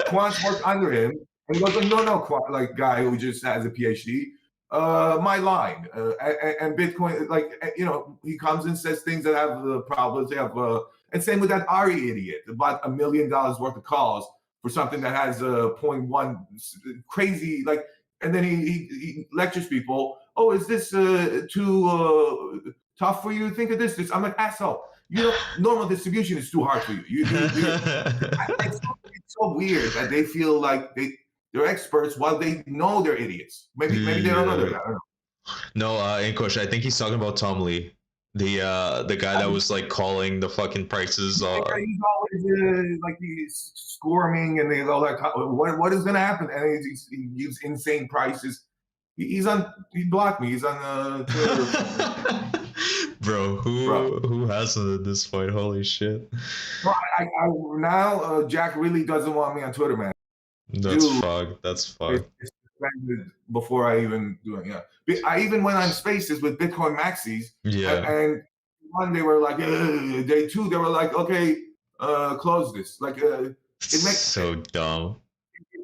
quants work under him, and he goes like, no, like guy who just has a PhD. My line and Bitcoin, like he comes and says things that have problems. They have and same with that Ari idiot about $1 million worth of calls for something that has 0.1 crazy like, and then he lectures people. Oh, is this too tough for you to think of this? I'm like asshole. Normal distribution is too hard for you. It's so weird that they feel like they're experts while they know they're idiots. Maybe they don't know they're. I don't know. No, Inkosh, I think he's talking about Tom Lee, the guy that was like calling the fucking prices. He's always like he's squirming, and they go like, "What is going to happen?" And he gives insane prices. He blocked me. He's on Twitter. Bro, who has it at this point? Holy shit! Well, now Jack really doesn't want me on Twitter, man. That's fucked. That's fucked. It's suspended before I even do it. Yeah, I even went on Spaces with Bitcoin Maxis. Yeah. And one they were like, day two they were like, okay, close this. Like, it makes so dumb.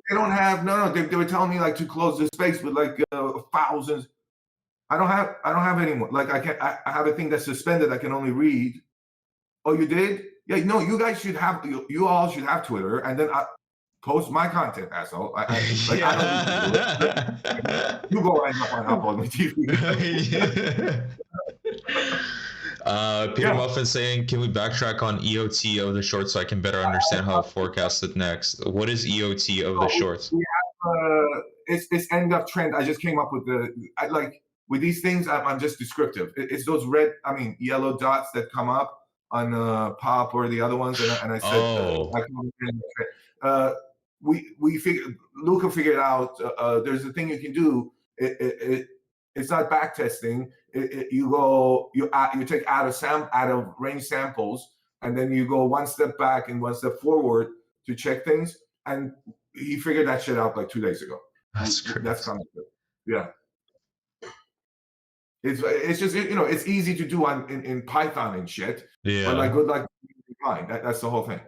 They don't have They were telling me like to close the space with like thousands. I don't have anymore. Like I have a thing that's suspended. I can only read. Oh, you did? Yeah. No, you guys should have. You all should have Twitter, and then I post my content, asshole. I don't. You go right up on Upload My TV. Peter Muffin saying, can we backtrack on EOT of the short so I can better understand how to forecast it next? What is EOT of the shorts? We have it's end of trend. I just came up with with these things, I'm just descriptive. It's those yellow dots that come up on Pop or the other ones, and I said, we figured, Luca figured out there's a thing you can do. It's not back testing. You take out of range samples, and then you go one step back and one step forward to check things. And he figured that shit out like 2 days ago. That's crazy. That's kind of good. Yeah. It's just, it's easy to do in Python and shit. Yeah. But like, good luck. That's the whole thing.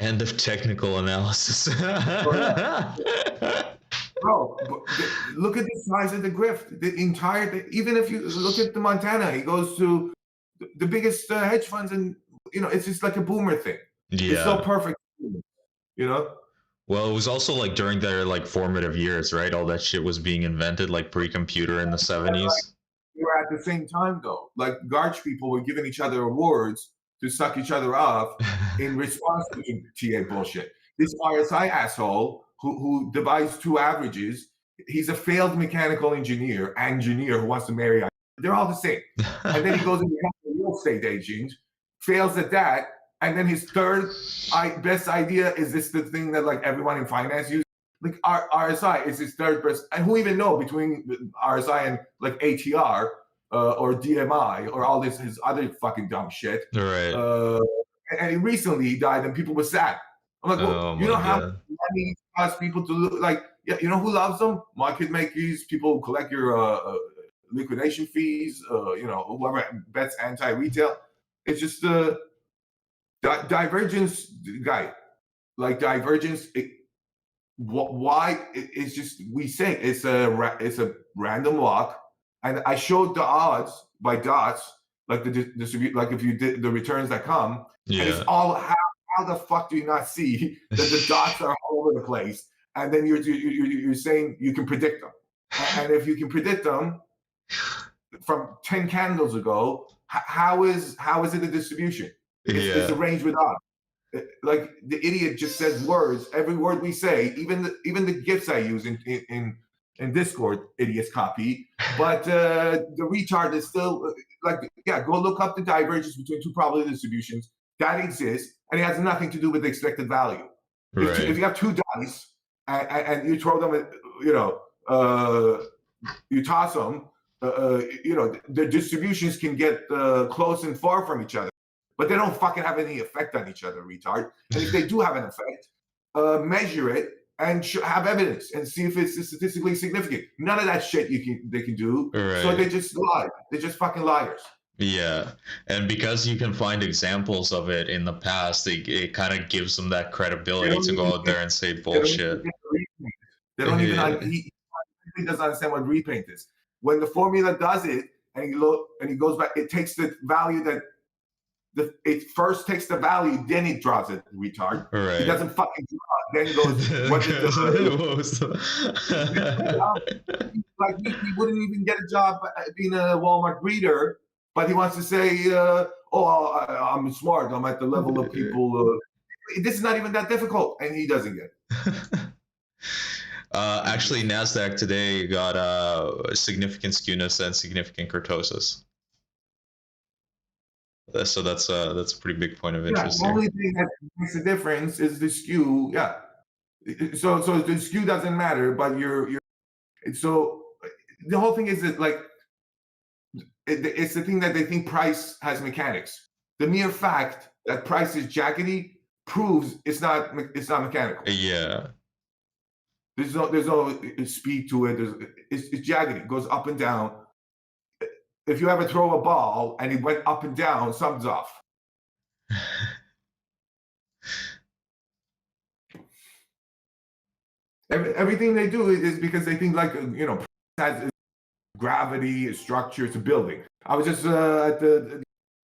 End of technical analysis. Bro, look at the size of the grift. The entire, even if you look at the Montana, he goes to the biggest hedge funds, and it's just like a boomer thing. Yeah. It's so perfect. Well, it was also like during their like formative years, right? All that shit was being invented, like pre-computer in the 70s. They were at the same time though. Like Garch people were giving each other awards to suck each other off in response to TA bullshit. This RSI asshole who devised two averages, he's a failed mechanical engineer who wants to marry. They're all the same. And then he goes and becomes a real estate agent, fails at that, and then his third best idea is the thing that like everyone in finance uses. Like RSI is his third best, and who even know between RSI and like ATR or DMI or all his other fucking dumb shit. Right. And recently he died, and people were sad. I'm like, well, you know how money causes people to look like? Yeah, you know who loves them? Market makers, people who collect your liquidation fees. Whoever bets anti-retail. It's just divergence, guy. Like divergence. It's just, we say it's a random walk, and I showed the odds by dots, like the distribute, like if you did the returns that come, and it's all how the fuck do you not see that the dots are all over the place, and then you're saying you can predict them, and if you can predict them from 10 candles ago, how is it a distribution? It's a range with odds. Like the idiot just says words. Every word we say, even the gifs I use in Discord, idiots copy. But the retard is still go look up the divergence between two probability distributions that exists, and it has nothing to do with the expected value. Right. If you have two dice and you throw them, you toss them, the distributions can get close and far from each other. But they don't fucking have any effect on each other, retard. And if they do have an effect, measure it and have evidence and see if it's statistically significant. None of that shit they can do. Right. So they just lie. They're just fucking liars. Yeah, and because you can find examples of it in the past, it kind of gives them that credibility to go out there and say bullshit. They don't even. He doesn't understand what repaint is. When the formula does it, and he goes back, it takes the value that. It first takes the value, then it draws it, retard. Right. It doesn't fucking draw, then goes, what is the like he wouldn't even get a job being a Walmart greeter, but he wants to say, I'm smart, I'm at the level of people. This is not even that difficult, and he doesn't get it. Actually, Nasdaq today got significant skewness and significant kurtosis. So that's a pretty big point of interest. The only thing that makes a difference is the skew. Yeah. So the skew doesn't matter, but you're. So the whole thing is that like it's the thing that they think price has mechanics. The mere fact that price is jaggedy proves it's not mechanical. Yeah. There's no speed to it. It's jaggedy. It goes up and down. If you ever throw a ball and it went up and down, something's off. Everything they do is because they think like, has gravity, structure, it's a building. I was just at the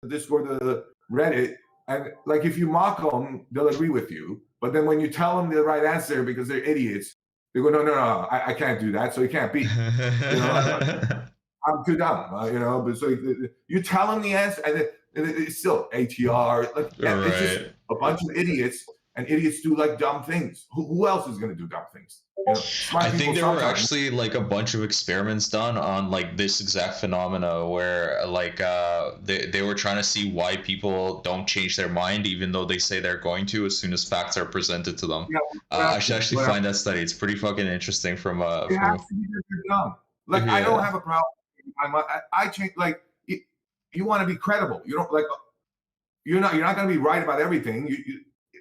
Discord, the Reddit, and like if you mock them, they'll agree with you. But then when you tell them the right answer because they're idiots, they go, no, I can't do that, so it can't be. I'm too dumb, But so you tell them the answer, and it's still ATR. Like it's just a bunch of idiots, and idiots do like dumb things. Who else is going to do dumb things? You know, smart I people think there were sometimes. actually like a bunch of experiments done on like this exact phenomena where like they were trying to see why people don't change their mind even though they say they're going to as soon as facts are presented to them. Yeah, I should actually find that study. It's pretty fucking interesting from it has to be that you're dumb. Like I don't have a problem. I change like you want to be credible. You don't like you're not going to be right about everything.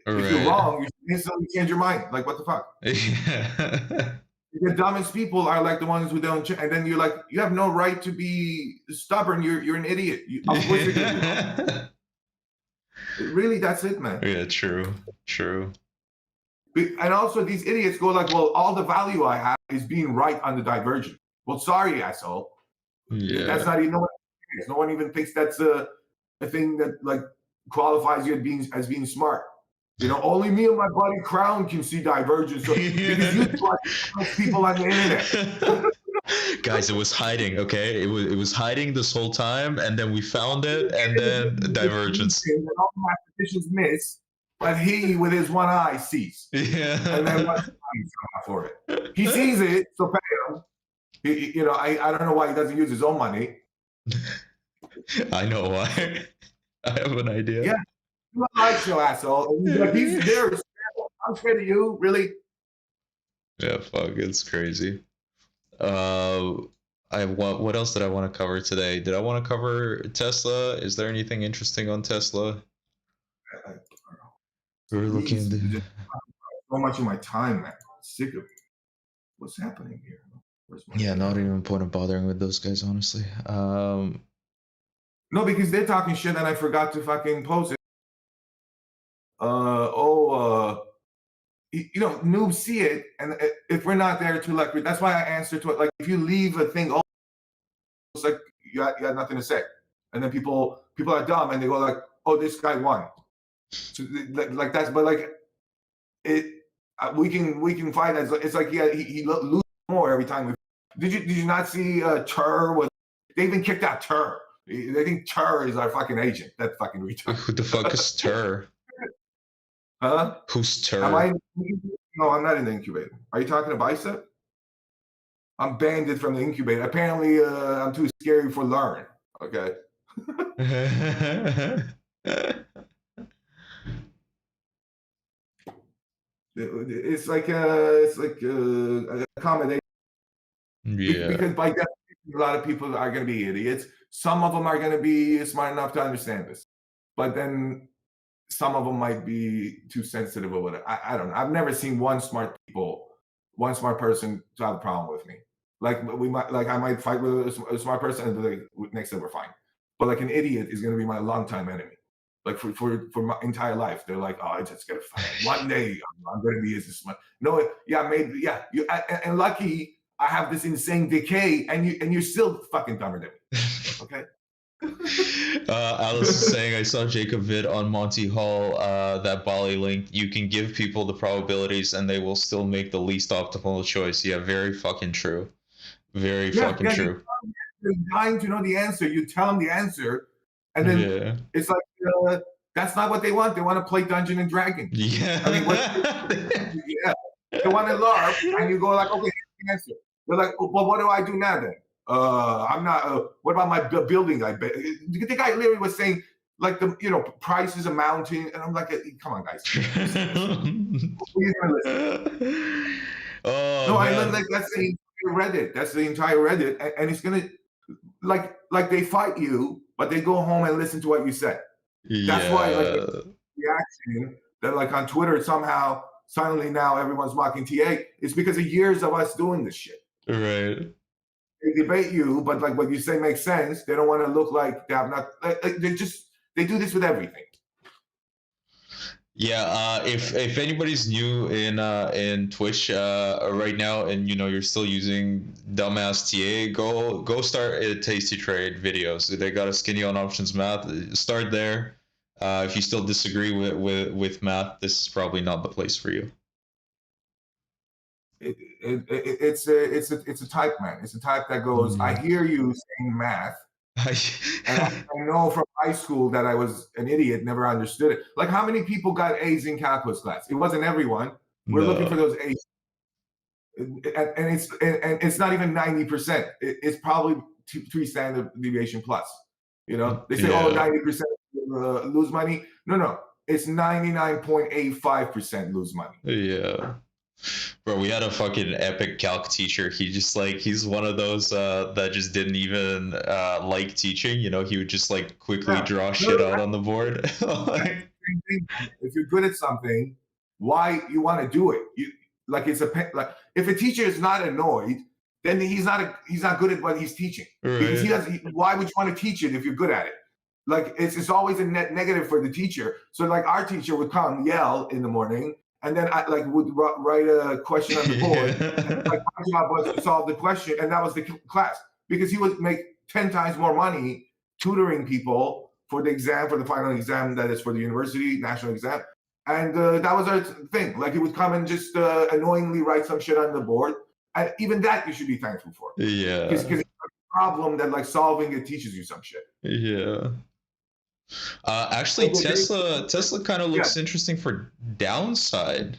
If you're wrong, you instantly change your mind. Like what the fuck? The dumbest people are like the ones who don't change, and then you're like, you have no right to be stubborn. You're an idiot. Of course you're gonna be wrong. Really, that's it, man. Yeah, true. And also, these idiots go like, well, all the value I have is being right on the divergence. Well, sorry, asshole. Yeah. That's not even no one even thinks that's a thing that like qualifies you as being smart. You know, only me and my buddy Crown can see divergence. So, because you like people on the internet. Guys, it was hiding, okay? It was hiding this whole time, and then we found it, and then divergence. And all the mathematicians miss, but he, with his one eye, sees. Yeah. And then what's for it? He sees it, so pay him. You know, I don't know why he doesn't use his own money. I know why. I have an idea. Yeah. You like your asshole. Like, he's there. I'm scared of you, really. Yeah, fuck, it's crazy. What else did I want to cover today? Did I want to cover Tesla? Is there anything interesting on Tesla? We're looking so much of my time, man. I'm sick of what's happening here. Yeah, not even point of bothering with those guys, honestly. No, because they're talking shit and I forgot to fucking post it. You know, noobs see it, and if we're not there to like, that's why I answer to it. Like, if you leave a thing, it's like you had nothing to say, and then people are dumb and they go like, "Oh, this guy won." So, like that's, but like it, we can fight as it's like he loses more every time. Did you not see Tur? They even kicked out Tur. They think Tur is our fucking agent. That fucking retard. Who the fuck is Tur? Huh? Who's Tur? No, I'm not in the incubator. Are you talking to Bicep? I'm banned from the incubator. Apparently, I'm too scary for Learn. Okay. It's like accommodation. Yeah. Because by definition, a lot of people are going to be idiots. Some of them are going to be smart enough to understand this, but then some of them might be too sensitive or whatever. I don't know. I've never seen one smart person to have a problem with me. Like I might fight with a smart person and like, next time we're fine. But like an idiot is going to be my longtime enemy. Like for my entire life, they're like, oh, I just gotta fight. One day I'm going to be as smart. No, yeah, maybe, yeah. And lucky I have this insane decay, and you're still fucking dumber than me. Okay. Alice is saying, I saw Jacob vid on Monty Hall, that Bali link. You can give people the probabilities and they will still make the least optimal choice. Yeah, very fucking true. Very fucking true. They're dying to know the answer. You tell them the answer, and then it's like, that's not what they want. They want to play Dungeon and Dragon. Yeah. I mean, they want to LARP, and you go like, okay, here's the answer. They're like, well, what do I do now then? I'm not. What about my building? I bet the guy literally was saying like price is a mountain, and I'm like, come on, guys. That's the entire Reddit. That's the entire Reddit, and it's gonna like they fight you, but they go home and listen to what you said. That's why the reaction that like on Twitter somehow suddenly now everyone's mocking TA. It's because of years of us doing this shit. Right. They debate you, but like what you say makes sense. They don't want to look like they have not. They do this with everything. Yeah. If anybody's new in Twitch right now, and you're still using dumbass TA, go start a Tasty Trade videos. They got a skinny on options math. Start there. If you still disagree with math, this is probably not the place for you. It's a type, man. It's a type that goes, I hear you saying math, and I know from high school that I was an idiot, never understood it. Like, how many people got A's in calculus class? It wasn't everyone. We're looking for those A's, and it's not even 90%. It's probably 3 standard deviation plus. You know, they say, oh, 90% lose money. No, it's 99.85% lose money. Yeah. Bro, we had a fucking epic calc teacher. He's one of those that just didn't even like teaching. You know, he would just like quickly draw shit out on the board. Like, if you're good at something, why you want to do it? Like if a teacher is not annoyed, then he's not good at what he's teaching. Right. Because why would you want to teach it if you're good at it? Like it's always a net negative for the teacher. So like our teacher would come yell in the morning, and then I would write a question on the board. And, my job was to solve the question, and that was the class, because he would make 10 times more money tutoring people for the exam, for the final exam that is for the university national exam. And that was our thing. Like he would come and just annoyingly write some shit on the board, and even that you should be thankful for. Yeah. Because it's a problem that like solving it teaches you some shit. Yeah. Actually, Tesla kind of looks interesting for downside.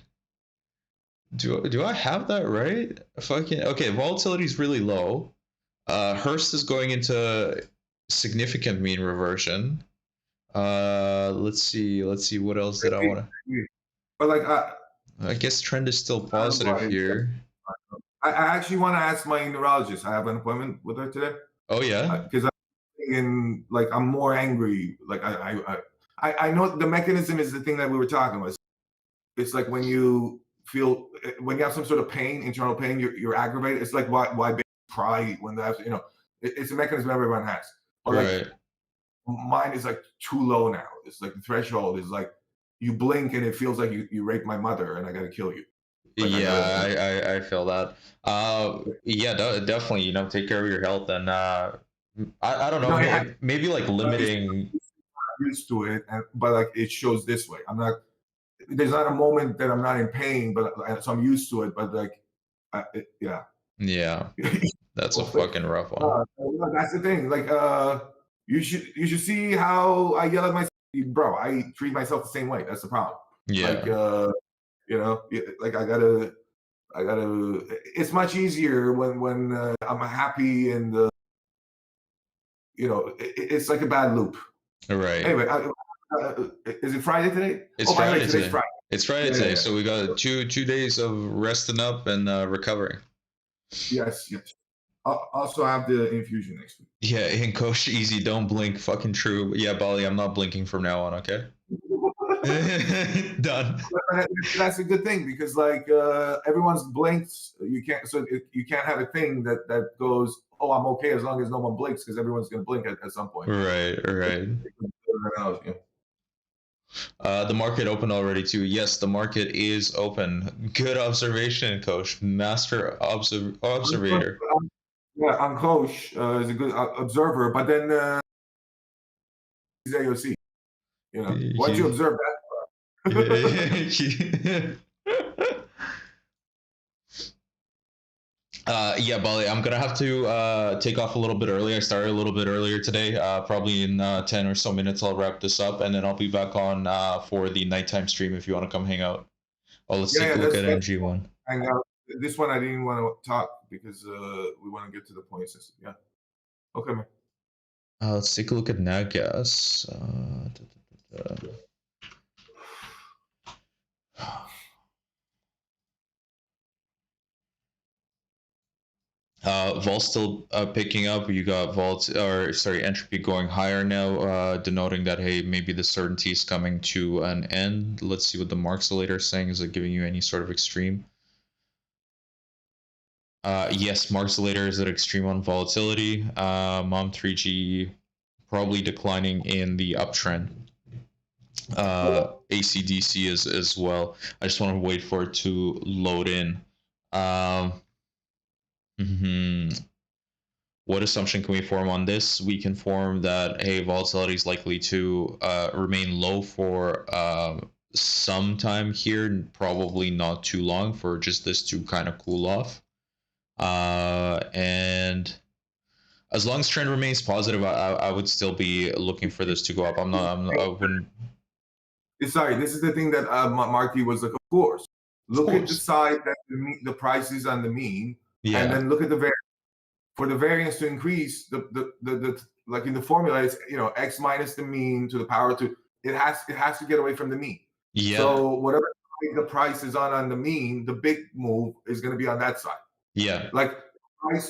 Do I have that right? Fucking okay. Volatility is really low. Hearst is going into significant mean reversion. Let's see. What else did I want to? But like, I guess trend is still positive here. I actually want to ask my neurologist. I have an appointment with her today. Oh yeah. Because I'm more angry. Like I know the mechanism is the thing that we were talking about. It's like when you have some sort of pain, internal pain, you're aggravated. It's like why babies cry when they have, you know, it's a mechanism everyone has. But right. Like, mine is like too low now. It's like the threshold is like you blink and it feels like you raped my mother and I gotta kill you. Like, yeah, I feel that. Yeah, definitely. You know, take care of your health, and I don't know, maybe like limiting. I'm used to it, but like it shows this way. I'm not. There's not a moment that I'm not in pain, but so I'm used to it. But like, yeah. Yeah, that's a fucking rough one. That's the thing. Like, you should see how I yell at myself, bro. I treat myself the same way. That's the problem. Yeah. Like, you know, like I gotta. It's much easier when I'm happy and you know, it's like a bad loop. Right. Anyway, is it Friday today? It's Friday today. Today's Friday. It's Friday today, so we got two days of resting up and recovering. Yes. I'll also have the infusion next week. Yeah, and Coach Easy, don't blink. Fucking true. Yeah, Bali, I'm not blinking from now on. Okay. Done. That's a good thing because like everyone's blinked. You can't have a thing that goes, oh, I'm okay as long as no one blinks, because everyone's gonna blink at some point. Right. The market opened already too. Yes, the market is open. Good observation, Coach. Master observator. Yeah, Coach is a good observer, but then he's AOC. You know, why don't you observe that? Yeah, Bali, I'm gonna have to take off a little bit early. I started a little bit earlier today. Probably in 10 or so minutes I'll wrap this up, and then I'll be back on for the nighttime stream if you want to come hang out. Oh, let's take a look at MG1. Hang out. This one I didn't want to talk because we want to get to the point system. Yeah. Okay, man. Let's take a look at NatGas. Vol still picking up. You got entropy going higher now, denoting that hey, maybe the certainty is coming to an end. Let's see what the Marxilator is saying. Is it giving you any sort of extreme? Yes, Marxilator is at extreme on volatility. MOM3G probably declining in the uptrend. ACDC is as well. I just want to wait for it to load in. What assumption can we form on this? We can form that hey, volatility is likely to remain low for some time here, probably not too long, for just this to kind of cool off. And As long as trend remains positive, I would still be looking for this to go up. I wouldn't. Sorry, this is the thing that Marky was like, of course. Look at the course. side that the price is on the mean, and Yeah. then look at the variance. For the variance to increase, the like in the formula, it's x minus the mean to the power to it has to get away from the mean. Yeah. So whatever the price is on the mean, the big move is going to be on that side. Yeah. Like price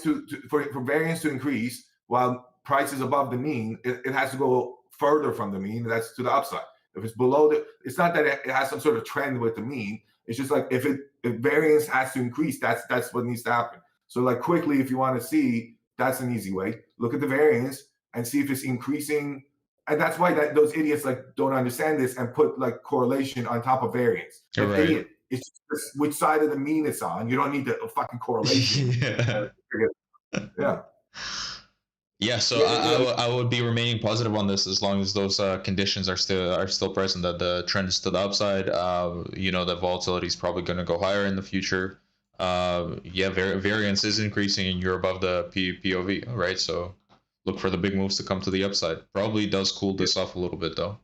for variance to increase while price is above the mean, it has to go further from the mean. That's to the upside. If it's below it's not that it has some sort of trend with the mean. It's just like if variance has to increase, that's what needs to happen. So like quickly, if you want to see, that's an easy way. Look at the variance and see if it's increasing. And that's why those idiots like don't understand this and put like correlation on top of variance. Like Right. idiot. It's just which side of the mean it's on. You don't need the fucking correlation. Yeah. Yeah, so I would be remaining positive on this as long as those conditions are still present. That the trend is to the upside. The volatility is probably going to go higher in the future. Variance is increasing, and you're above the POV, right? So look for the big moves to come to the upside. Probably does cool this off a little bit though.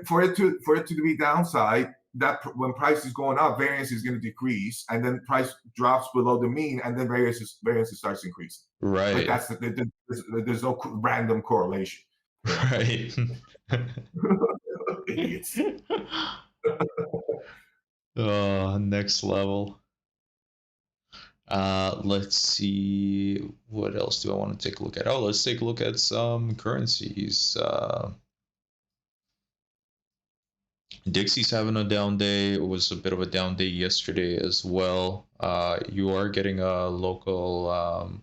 For it to be downside, that when price is going up, variance is going to decrease, and then price drops below the mean, and then variance starts increasing. Right. Like there's no random correlation. Right. Idiots. Oh, next level. Let's see, what else do I want to take a look at? Oh, let's take a look at some currencies. Dixie's having a down day. It was a bit of a down day yesterday as well. You are getting a local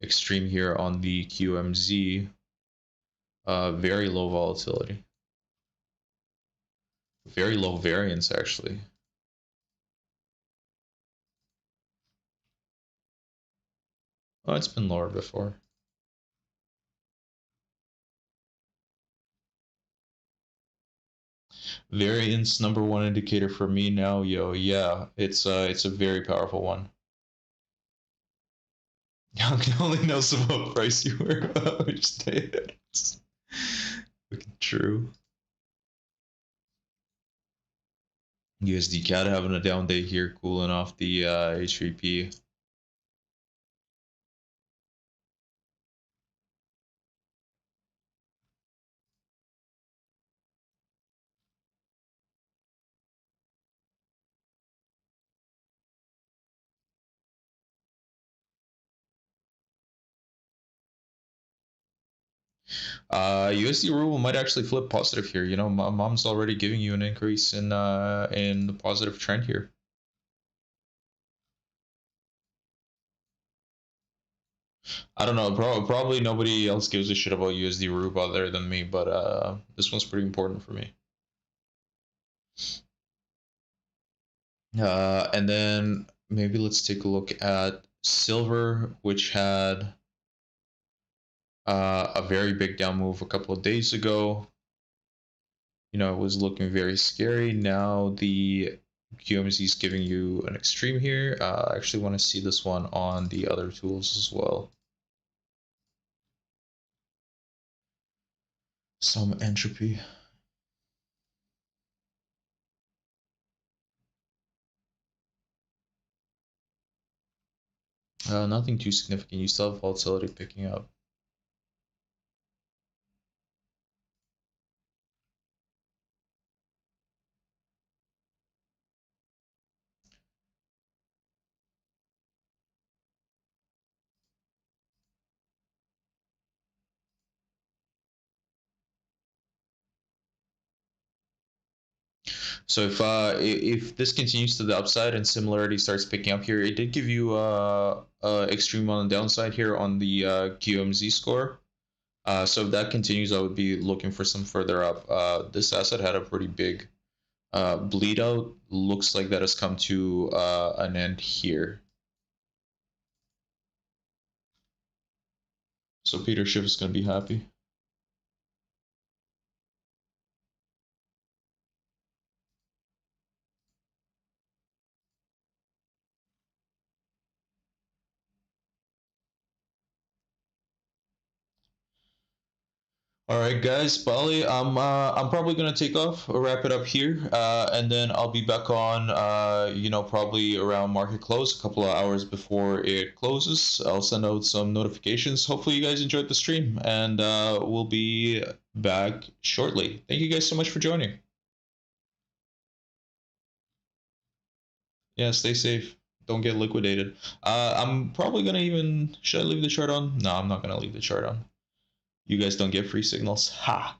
extreme here on the QMZ. Very low volatility. Very low variance, actually. Oh, it's been lower before. Variance number one indicator for me now, yo. Yeah, it's a very powerful one. Young only knows what price you were. Which day it's looking true. USD CAD having a down day here, cooling off the H3P. USD ruble might actually flip positive here. You know, mom's already giving you an increase in the positive trend here. I don't know. Probably nobody else gives a shit about USD ruble other than me, but this one's pretty important for me. And then maybe let's take a look at silver, which had a very big down move a couple of days ago. You know, it was looking very scary. Now the QMZ is giving you an extreme here. I actually want to see this one on the other tools as well. Some entropy. Nothing too significant. You still have volatility picking up. So if this continues to the upside and similarity starts picking up here, it did give you extreme on the downside here on the QMZ score. So if that continues, I would be looking for some further up. This asset had a pretty big bleed out. Looks like that has come to an end here. So Peter Schiff is going to be happy. All right, guys, Bali, I'm probably gonna take off, wrap it up here, and then I'll be back on, probably around market close, a couple of hours before it closes. I'll send out some notifications. Hopefully, you guys enjoyed the stream, and we'll be back shortly. Thank you guys so much for joining. Yeah, stay safe. Don't get liquidated. I'm probably gonna should I leave the chart on? No, I'm not gonna leave the chart on. You guys don't get free signals. Ha!